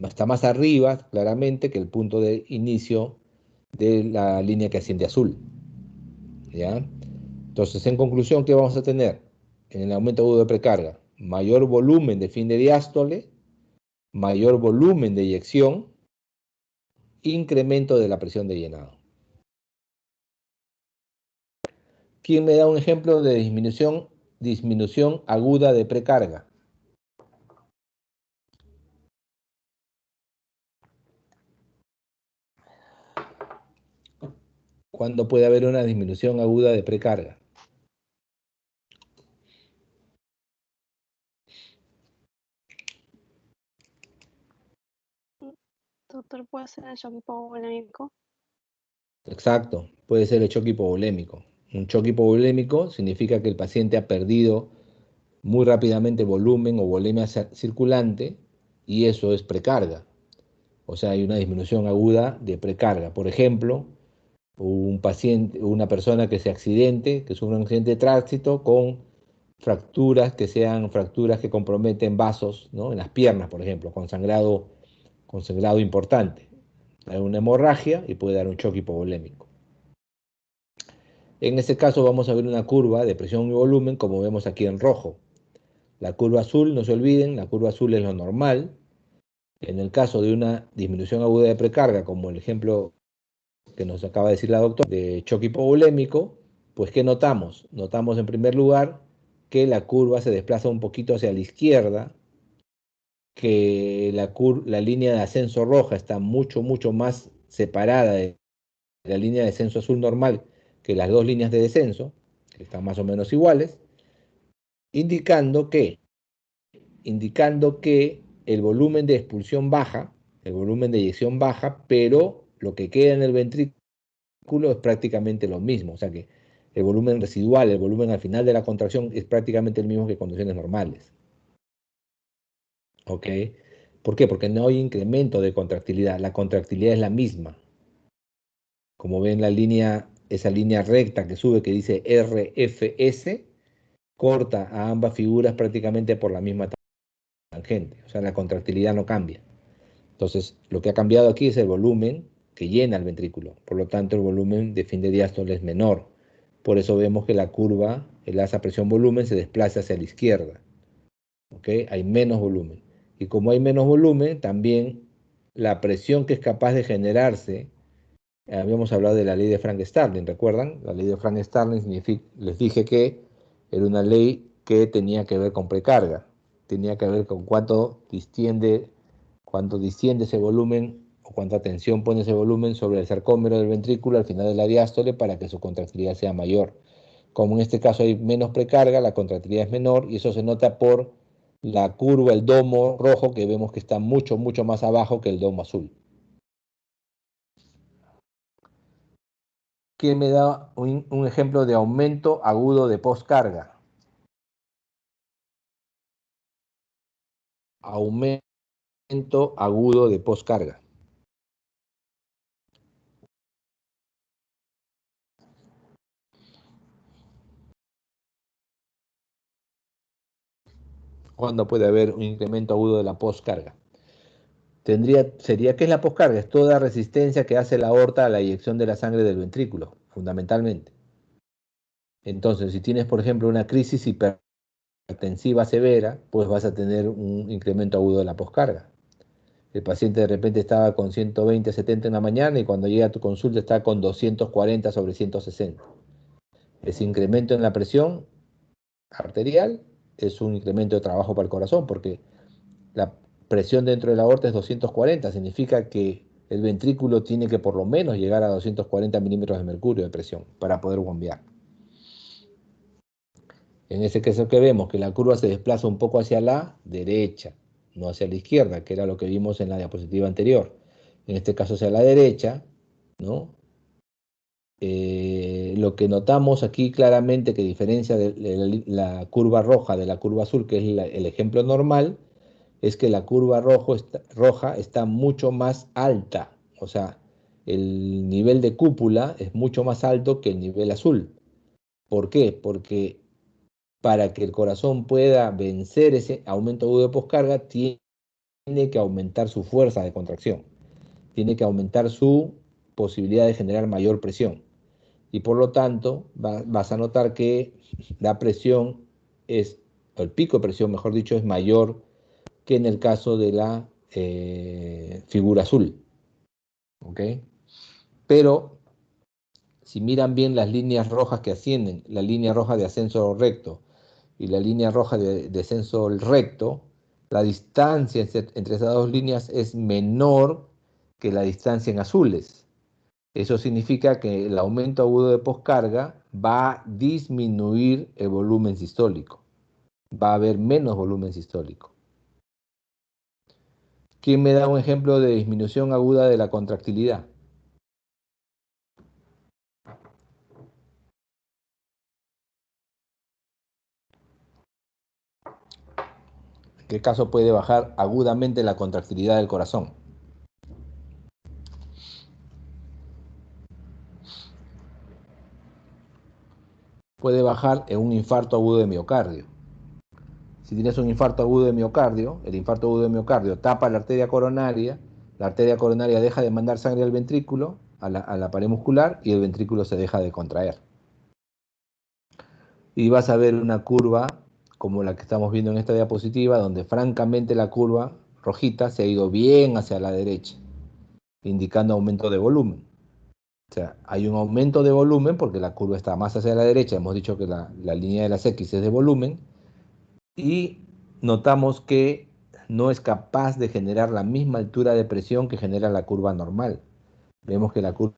Speaker 1: está más arriba, claramente, que el punto de inicio de la línea que asciende azul. ¿Ya? Entonces, en conclusión, ¿qué vamos a tener? En el aumento agudo de precarga, mayor volumen de fin de diástole, mayor volumen de eyección, incremento de la presión de llenado. ¿Quién me da un ejemplo de disminución aguda de precarga? ¿Cuándo puede haber una disminución aguda de precarga?
Speaker 2: Doctor, ¿puede ser el shock hipovolémico?
Speaker 1: Exacto, puede ser el choque hipovolémico. Un choque hipovolémico significa que el paciente ha perdido muy rápidamente volumen o volemia circulante y eso es precarga. O sea, hay una disminución aguda de precarga. Por ejemplo, un paciente, una persona que se accidente, que sufre un accidente de tránsito con fracturas que sean fracturas que comprometen vasos, ¿no?, en las piernas, por ejemplo, con sangrado importante. Hay una hemorragia y puede dar un choque hipovolémico. En ese caso vamos a ver una curva de presión y volumen como vemos aquí en rojo. La curva azul, no se olviden, la curva azul es lo normal. En el caso de una disminución aguda de precarga, como el ejemplo que nos acaba de decir la doctora, de choque hipovolémico, pues ¿qué notamos? Notamos en primer lugar que la curva se desplaza un poquito hacia la izquierda, que la línea de ascenso roja está mucho más separada de la línea de descenso azul normal que las dos líneas de descenso, que están más o menos iguales, indicando que el volumen de expulsión baja, el volumen de eyección baja, pero lo que queda en el ventrículo es prácticamente lo mismo. O sea que el volumen residual, el volumen al final de la contracción es prácticamente el mismo que en condiciones normales. ¿Ok? ¿Por qué? Porque no hay incremento de contractilidad. La contractilidad es la misma. Como ven esa línea recta que sube que dice RFS, corta a ambas figuras prácticamente por la misma tangente. O sea, la contractilidad no cambia. Entonces, lo que ha cambiado aquí es el volumen que llena el ventrículo. Por lo tanto, el volumen de fin de diástole es menor. Por eso vemos que la curva, el asa presión-volumen, se desplaza hacia la izquierda. ¿Ok? Hay menos volumen. Y como hay menos volumen, también la presión que es capaz de generarse, habíamos hablado de la ley de Frank-Starling, ¿recuerdan? La ley de Frank-Starling les dije que era una ley que tenía que ver con precarga, tenía que ver con cuánto distiende ese volumen o cuánta tensión pone ese volumen sobre el sarcómero del ventrículo al final de la diástole para que su contractilidad sea mayor. Como en este caso hay menos precarga, la contractilidad es menor y eso se nota por la curva, el domo rojo, que vemos que está mucho, mucho más abajo que el domo azul. ¿Quién me da un ejemplo de aumento agudo de postcarga? Aumento agudo de postcarga. ¿Cuándo puede haber un incremento agudo de la postcarga? Sería, ¿qué es la postcarga? Es toda resistencia que hace la aorta a la eyección de la sangre del ventrículo, fundamentalmente. Entonces, si tienes, por ejemplo, una crisis hipertensiva severa, pues vas a tener un incremento agudo de la postcarga. El paciente de repente estaba con 120, 70 en la mañana y cuando llega a tu consulta está con 240 sobre 160. Ese incremento en la presión arterial es un incremento de trabajo para el corazón porque la presión dentro de la aorta es 240, significa que el ventrículo tiene que por lo menos llegar a 240 milímetros de mercurio de presión para poder bombear. En ese caso que vemos que la curva se desplaza un poco hacia la derecha, no hacia la izquierda, que era lo que vimos en la diapositiva anterior. En este caso hacia la derecha, ¿no? Lo que notamos aquí claramente que diferencia de la curva roja de la curva azul, que es el ejemplo normal, es que la curva roja está mucho más alta, o sea, el nivel de cúpula es mucho más alto que el nivel azul. ¿Por qué? Porque para que el corazón pueda vencer ese aumento agudo de poscarga, tiene que aumentar su fuerza de contracción, tiene que aumentar su posibilidad de generar mayor presión. Y por lo tanto, vas a notar que la presión o el pico de presión, mejor dicho, es mayor que en el caso de la figura azul. ¿Ok? Pero si miran bien las líneas rojas que ascienden, la línea roja de ascenso recto y la línea roja de descenso recto, la distancia entre esas dos líneas es menor que la distancia en azules. Eso significa que el aumento agudo de poscarga va a disminuir el volumen sistólico. Va a haber menos volumen sistólico. ¿Quién me da un ejemplo de disminución aguda de la contractilidad? ¿En qué caso puede bajar agudamente la contractilidad del corazón? Puede bajar en un infarto agudo de miocardio. Si tienes un infarto agudo de miocardio, el infarto agudo de miocardio tapa la arteria coronaria deja de mandar sangre al ventrículo, a la pared muscular, y el ventrículo se deja de contraer. Y vas a ver una curva como la que estamos viendo en esta diapositiva, donde francamente la curva rojita se ha ido bien hacia la derecha, indicando aumento de volumen. O sea, hay un aumento de volumen porque la curva está más hacia la derecha, hemos dicho que la línea de las X es de volumen, y notamos que no es capaz de generar la misma altura de presión que genera la curva normal. Vemos que la curva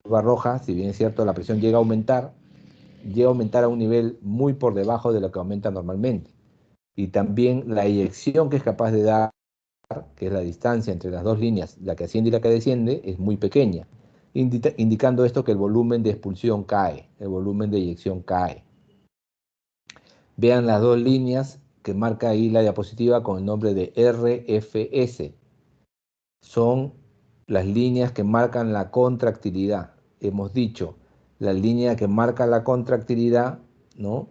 Speaker 1: roja, si bien es cierto, la presión llega a aumentar a un nivel muy por debajo de lo que aumenta normalmente. Y también la eyección que es capaz de dar, que es la distancia entre las dos líneas, la que asciende y la que desciende, es muy pequeña, indicando esto que el volumen de expulsión cae, el volumen de eyección cae. Vean las dos líneas que marca ahí la diapositiva con el nombre de RFS. Son las líneas que marcan la contractilidad. Hemos dicho, la línea que marca la contractilidad, ¿no?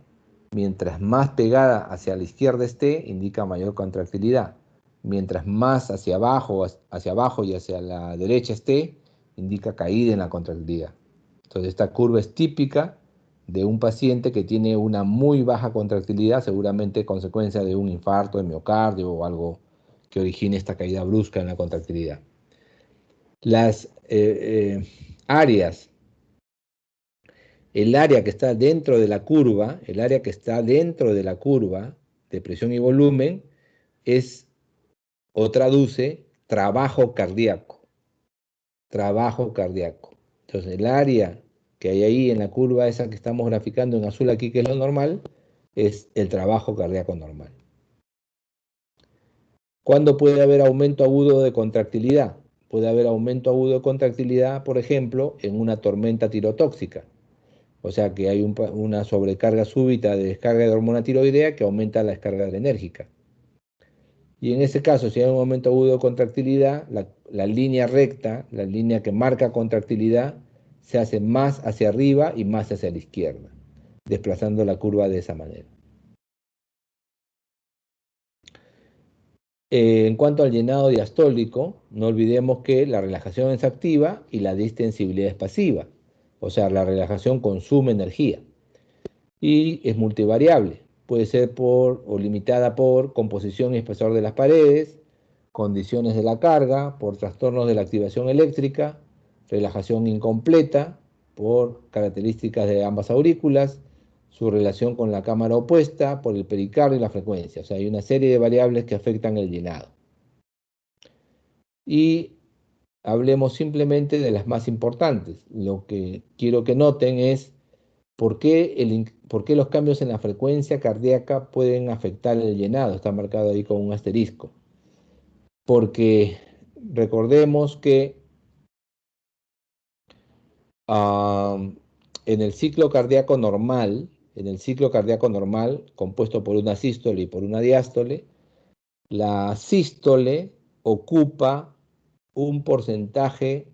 Speaker 1: Mientras más pegada hacia la izquierda esté, indica mayor contractilidad. Mientras más hacia abajo y hacia la derecha esté, indica caída en la contractilidad. Entonces esta curva es típica de un paciente que tiene una muy baja contractilidad, seguramente consecuencia de un infarto de miocardio o algo que origine esta caída brusca en la contractilidad. Las áreas, el área que está dentro de la curva, el área que está dentro de la curva de presión y volumen es o traduce trabajo cardíaco. Trabajo cardíaco. Entonces, el área que hay ahí en la curva esa que estamos graficando en azul aquí, que es lo normal, es el trabajo cardíaco normal. ¿Cuándo puede haber aumento agudo de contractilidad? Puede haber aumento agudo de contractilidad, por ejemplo, en una tormenta tirotóxica. O sea que hay una sobrecarga súbita de descarga de hormona tiroidea que aumenta la descarga adrenérgica. Y en ese caso, si hay un aumento agudo de contractilidad, la línea recta, la línea que marca contractilidad, se hace más hacia arriba y más hacia la izquierda, desplazando la curva de esa manera. En cuanto al llenado diastólico, no olvidemos que la relajación es activa y la distensibilidad es pasiva. O sea, la relajación consume energía y es multivariable. Puede ser o limitada por composición y espesor de las paredes, condiciones de la carga, por trastornos de la activación eléctrica, relajación incompleta, por características de ambas aurículas, su relación con la cámara opuesta, por el pericardio y la frecuencia. O sea, hay una serie de variables que afectan el llenado. Y hablemos simplemente de las más importantes. Lo que quiero que noten es por qué los cambios en la frecuencia cardíaca pueden afectar el llenado. Está marcado ahí con un asterisco. Porque recordemos que en el ciclo cardíaco normal, compuesto por una sístole y por una diástole, la sístole ocupa un porcentaje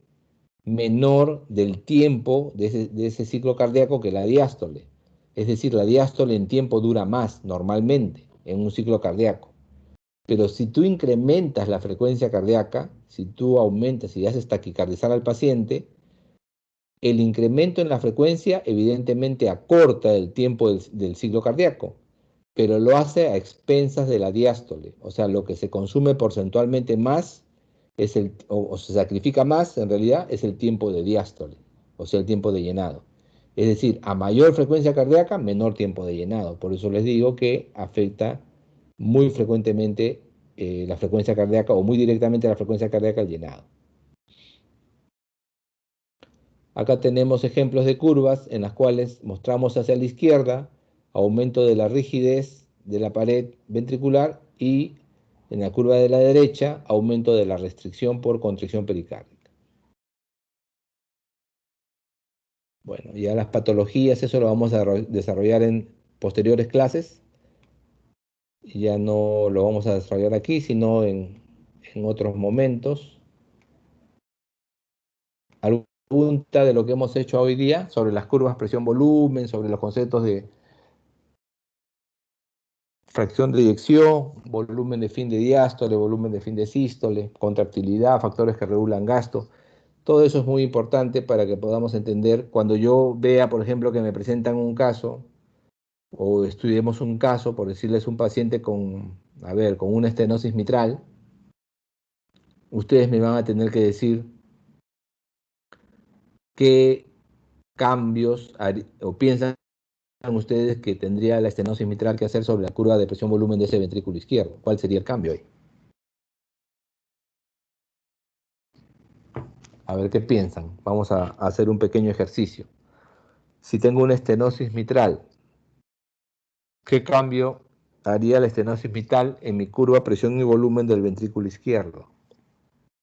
Speaker 1: menor del tiempo de ese ciclo cardíaco que la diástole. Es decir, la diástole en tiempo dura más normalmente en un ciclo cardíaco. Pero si tú incrementas la frecuencia cardíaca, si tú aumentas y haces taquicardizar al paciente, el incremento en la frecuencia evidentemente acorta el tiempo del ciclo cardíaco, pero lo hace a expensas de la diástole. O sea, lo que se consume porcentualmente más o se sacrifica más, en realidad, es el tiempo de diástole, o sea, el tiempo de llenado. Es decir, a mayor frecuencia cardíaca, menor tiempo de llenado. Por eso les digo que afecta muy frecuentemente la frecuencia cardíaca o muy directamente la frecuencia cardíaca al llenado. Acá tenemos ejemplos de curvas en las cuales mostramos hacia la izquierda aumento de la rigidez de la pared ventricular y en la curva de la derecha aumento de la restricción por constricción pericárdica. Bueno, ya las patologías, eso lo vamos a desarrollar en posteriores clases. Ya no lo vamos a desarrollar aquí, sino en otros momentos. ¿Alguna pregunta de lo que hemos hecho hoy día sobre las curvas presión-volumen, sobre los conceptos de fracción de eyección, volumen de fin de diástole, volumen de fin de sístole, contractilidad, factores que regulan gasto? Todo eso es muy importante para que podamos entender cuando yo vea, por ejemplo, que me presentan un caso o estudiemos un caso, por decirles un paciente con una estenosis mitral, ustedes me van a tener que decir qué cambios o piensan ustedes que tendría la estenosis mitral que hacer sobre la curva de presión-volumen de ese ventrículo izquierdo. ¿Cuál sería el cambio ahí? A ver qué piensan. Vamos a hacer un pequeño ejercicio. Si tengo una estenosis mitral, ¿qué cambio haría la estenosis mitral en mi curva presión y volumen del ventrículo izquierdo?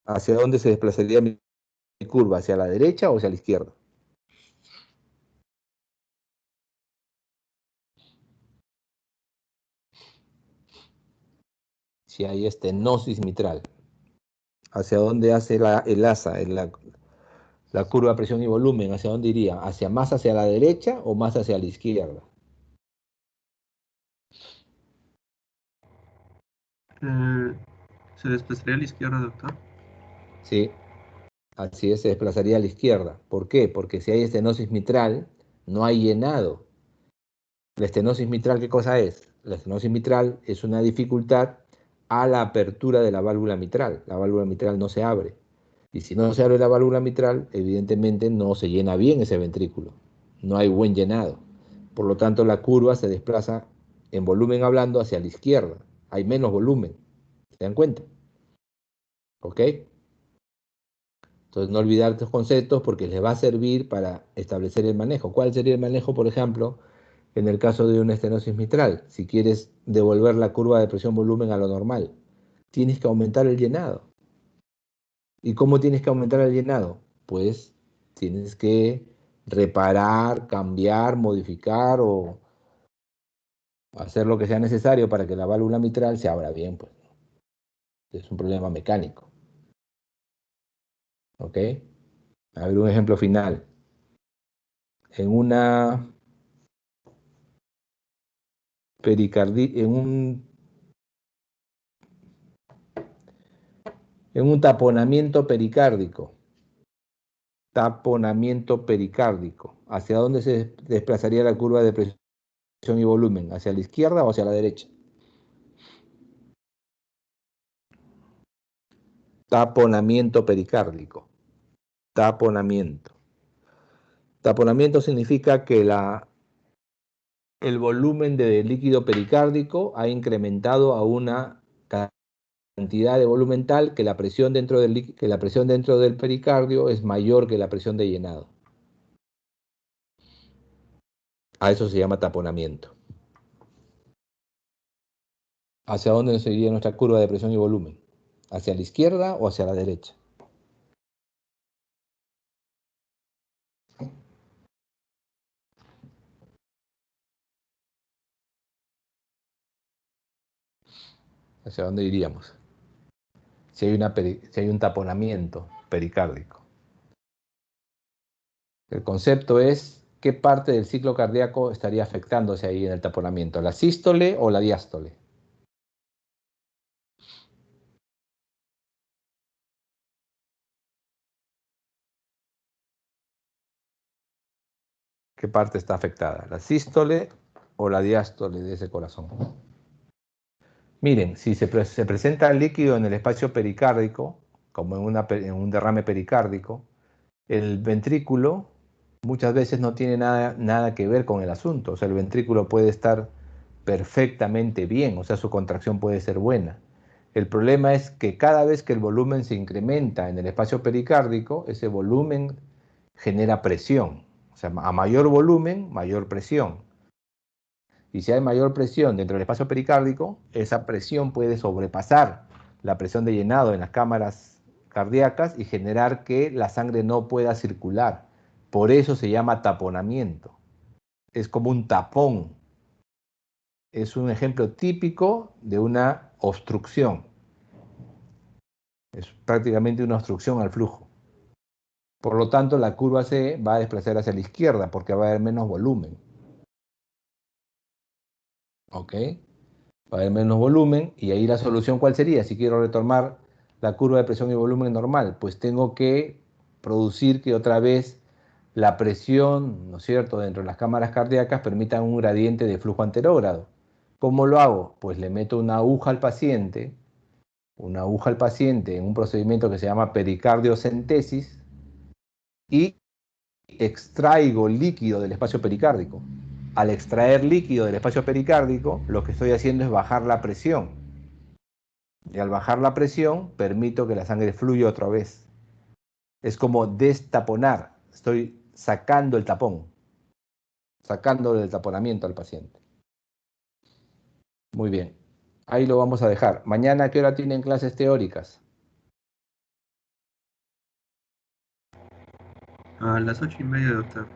Speaker 1: ¿Hacia dónde se desplazaría mi curva? ¿Hacia la derecha o hacia la izquierda? Si hay estenosis mitral, ¿hacia dónde hace el asa, la curva presión y volumen? ¿Hacia dónde iría? ¿Más hacia la derecha o más hacia la izquierda?
Speaker 4: Se desplazaría a la izquierda, doctor.
Speaker 1: Sí. Así es, se desplazaría a la izquierda. ¿Por qué? Porque si hay estenosis mitral, no hay llenado. La estenosis mitral, ¿qué cosa es? La estenosis mitral es una dificultad a la apertura de la válvula mitral. La válvula mitral no se abre. Y si no se abre la válvula mitral, evidentemente no se llena bien ese ventrículo. No hay buen llenado. Por lo tanto, la curva se desplaza en volumen hablando hacia la izquierda. Hay menos volumen. ¿Se dan cuenta? ¿Ok? Entonces, no olvidar estos conceptos porque les va a servir para establecer el manejo. ¿Cuál sería el manejo, por ejemplo, en el caso de una estenosis mitral? Si quieres devolver la curva de presión-volumen a lo normal, tienes que aumentar el llenado. ¿Y cómo tienes que aumentar el llenado? Pues tienes que reparar, cambiar, modificar o hacer lo que sea necesario para que la válvula mitral se abra bien, pues. Es un problema mecánico. ¿Ok? A ver, un ejemplo final. En una en un taponamiento pericárdico. Taponamiento pericárdico. ¿Hacia dónde se desplazaría la curva de presión y volumen? ¿Hacia la izquierda o hacia la derecha? Taponamiento pericárdico. Taponamiento. Taponamiento significa que el volumen de líquido pericárdico ha incrementado a una cantidad de volumen tal que la presión que la presión dentro del pericardio es mayor que la presión de llenado. A eso se llama taponamiento. ¿Hacia dónde se iría nuestra curva de presión y volumen? ¿Hacia la izquierda o hacia la derecha? ¿Hacia dónde iríamos? Si hay un taponamiento pericárdico. El concepto es qué parte del ciclo cardíaco estaría afectándose ahí en el taponamiento, la sístole o la diástole. ¿Qué parte está afectada? ¿La sístole o la diástole de ese corazón? Miren, si se presenta líquido en el espacio pericárdico, como en un derrame pericárdico, el ventrículo muchas veces no tiene nada que ver con el asunto. O sea, el ventrículo puede estar perfectamente bien, o sea, su contracción puede ser buena. El problema es que cada vez que el volumen se incrementa en el espacio pericárdico, ese volumen genera presión. O sea, a mayor volumen, mayor presión. Y si hay mayor presión dentro del espacio pericárdico, esa presión puede sobrepasar la presión de llenado en las cámaras cardíacas y generar que la sangre no pueda circular. Por eso se llama taponamiento. Es como un tapón. Es un ejemplo típico de una obstrucción. Es prácticamente una obstrucción al flujo. Por lo tanto, la curva C va a desplazar hacia la izquierda porque va a haber menos volumen. ¿Ok? Va a haber menos volumen y ahí la solución ¿cuál sería? Si quiero retomar la curva de presión y volumen normal, pues tengo que producir que otra vez la presión, ¿no es cierto?, dentro de las cámaras cardíacas permita un gradiente de flujo anterógrado. ¿Cómo lo hago? Pues le meto una aguja al paciente en un procedimiento que se llama pericardiocentesis y extraigo líquido del espacio pericárdico. Al extraer líquido del espacio pericárdico, lo que estoy haciendo es bajar la presión. Y al bajar la presión, permito que la sangre fluya otra vez. Es como destaponar. Estoy sacando el tapón, sacando el taponamiento al paciente. Muy bien. Ahí lo vamos a dejar. Mañana, ¿a qué hora tienen clases teóricas?
Speaker 4: A las 8:30, doctor.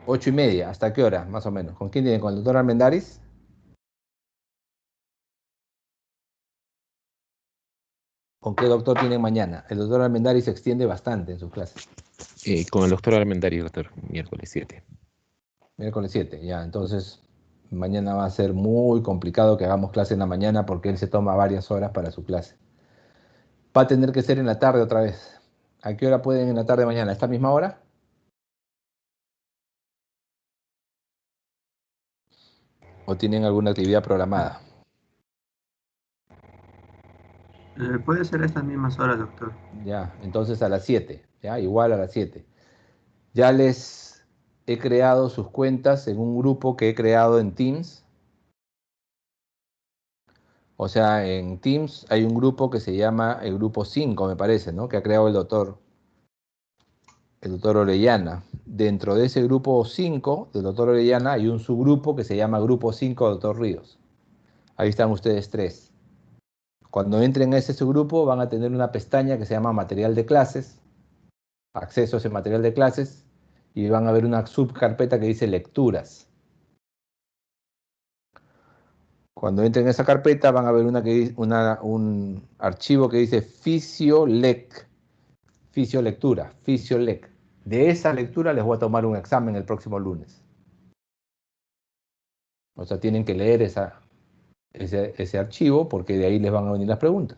Speaker 1: 8:30. ¿Hasta qué hora, más o menos? ¿Con quién tienen? ¿Con el doctor Armendáriz? ¿Con qué doctor tienen mañana? El doctor Armendáriz se extiende bastante en sus clases.
Speaker 3: Con el doctor Armendáriz, doctor, miércoles 7.
Speaker 1: Miércoles 7, ya. Entonces, mañana va a ser muy complicado que hagamos clase en la mañana porque él se toma varias horas para su clase. Va a tener que ser en la tarde otra vez. ¿A qué hora pueden en la tarde de mañana? ¿A esta misma hora? ¿O tienen alguna actividad programada?
Speaker 4: Puede ser estas mismas horas, doctor.
Speaker 1: Ya, entonces a las 7, ya, igual a las 7. Ya les he creado sus cuentas en un grupo que he creado en Teams. O sea, en Teams hay un grupo que se llama el grupo 5, me parece, ¿no? Que ha creado el doctor Orellana. Dentro de ese grupo 5 del doctor Orellana hay un subgrupo que se llama grupo 5 doctor Ríos. Ahí están ustedes tres. Cuando entren a ese subgrupo van a tener una pestaña que se llama material de clases, acceso a ese material de clases, y van a ver una subcarpeta que dice lecturas. Cuando entren en esa carpeta van a ver un archivo que dice Fisiolec, Fisiolectura, Fisiolec. De esa lectura les voy a tomar un examen el próximo lunes. O sea, tienen que leer ese archivo porque de ahí les van a venir las preguntas.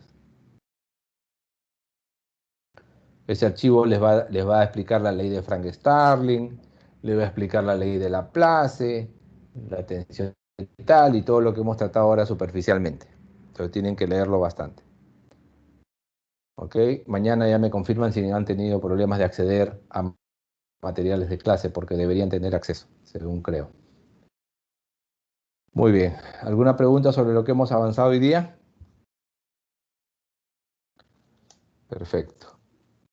Speaker 1: Ese archivo les va a explicar la ley de Frank-Starling, les va a explicar la ley de Laplace, la tensión tal y todo lo que hemos tratado ahora superficialmente. Entonces tienen que leerlo bastante. ¿Ok? Mañana ya me confirman si han tenido problemas de acceder a materiales de clase porque deberían tener acceso, según creo. Muy bien. ¿Alguna pregunta sobre lo que hemos avanzado hoy día? Perfecto.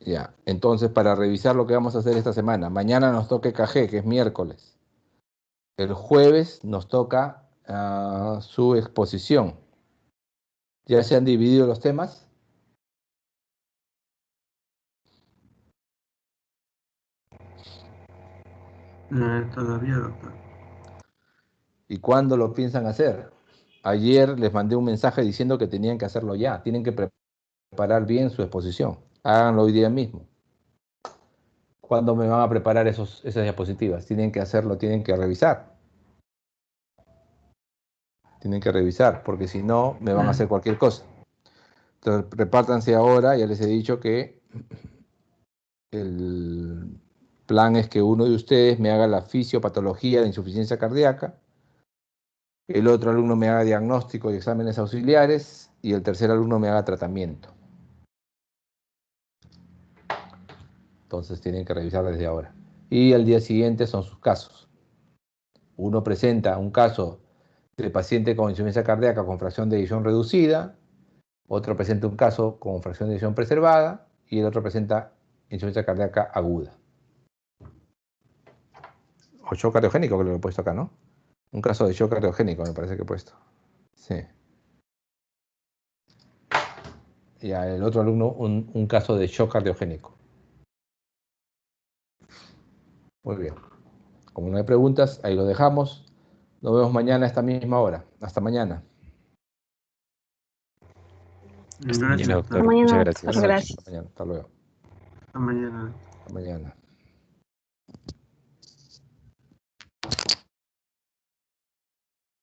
Speaker 1: Ya. Entonces, para revisar lo que vamos a hacer esta semana, mañana nos toca EKG, que es miércoles. El jueves nos toca su exposición. ¿Ya se han dividido los temas?
Speaker 4: Todavía, doctor.
Speaker 1: ¿Y cuándo lo piensan hacer? Ayer les mandé un mensaje diciendo que tenían que hacerlo ya. Tienen que preparar bien su exposición. Háganlo hoy día mismo. ¿Cuándo me van a preparar esas diapositivas? Tienen que hacerlo, tienen que revisar. Tienen que revisar, porque si no, me van a hacer cualquier cosa. Entonces, repártanse ahora. Ya les he dicho que el plan es que uno de ustedes me haga la fisiopatología de insuficiencia cardíaca, el otro alumno me haga diagnóstico y exámenes auxiliares y el tercer alumno me haga tratamiento. Entonces tienen que revisar desde ahora. Y al día siguiente son sus casos. Uno presenta un caso de paciente con insuficiencia cardíaca con fracción de eyección reducida, otro presenta un caso con fracción de eyección preservada y el otro presenta insuficiencia cardíaca aguda. O shock cardiogénico, que lo he puesto acá, ¿no? Un caso de shock cardiogénico me parece que he puesto. Sí. Y el otro alumno un caso de shock cardiogénico. Muy bien. Como no hay preguntas, ahí lo dejamos. Nos vemos mañana a esta misma hora. Hasta mañana.
Speaker 3: Hasta mañana,
Speaker 4: Gracias,
Speaker 3: doctor.
Speaker 4: doctor.
Speaker 3: Muchas
Speaker 2: Mañana,
Speaker 3: gracias.
Speaker 2: doctor, gracias.
Speaker 1: Hasta mañana. Hasta luego.
Speaker 4: Hasta mañana.
Speaker 1: Hasta mañana.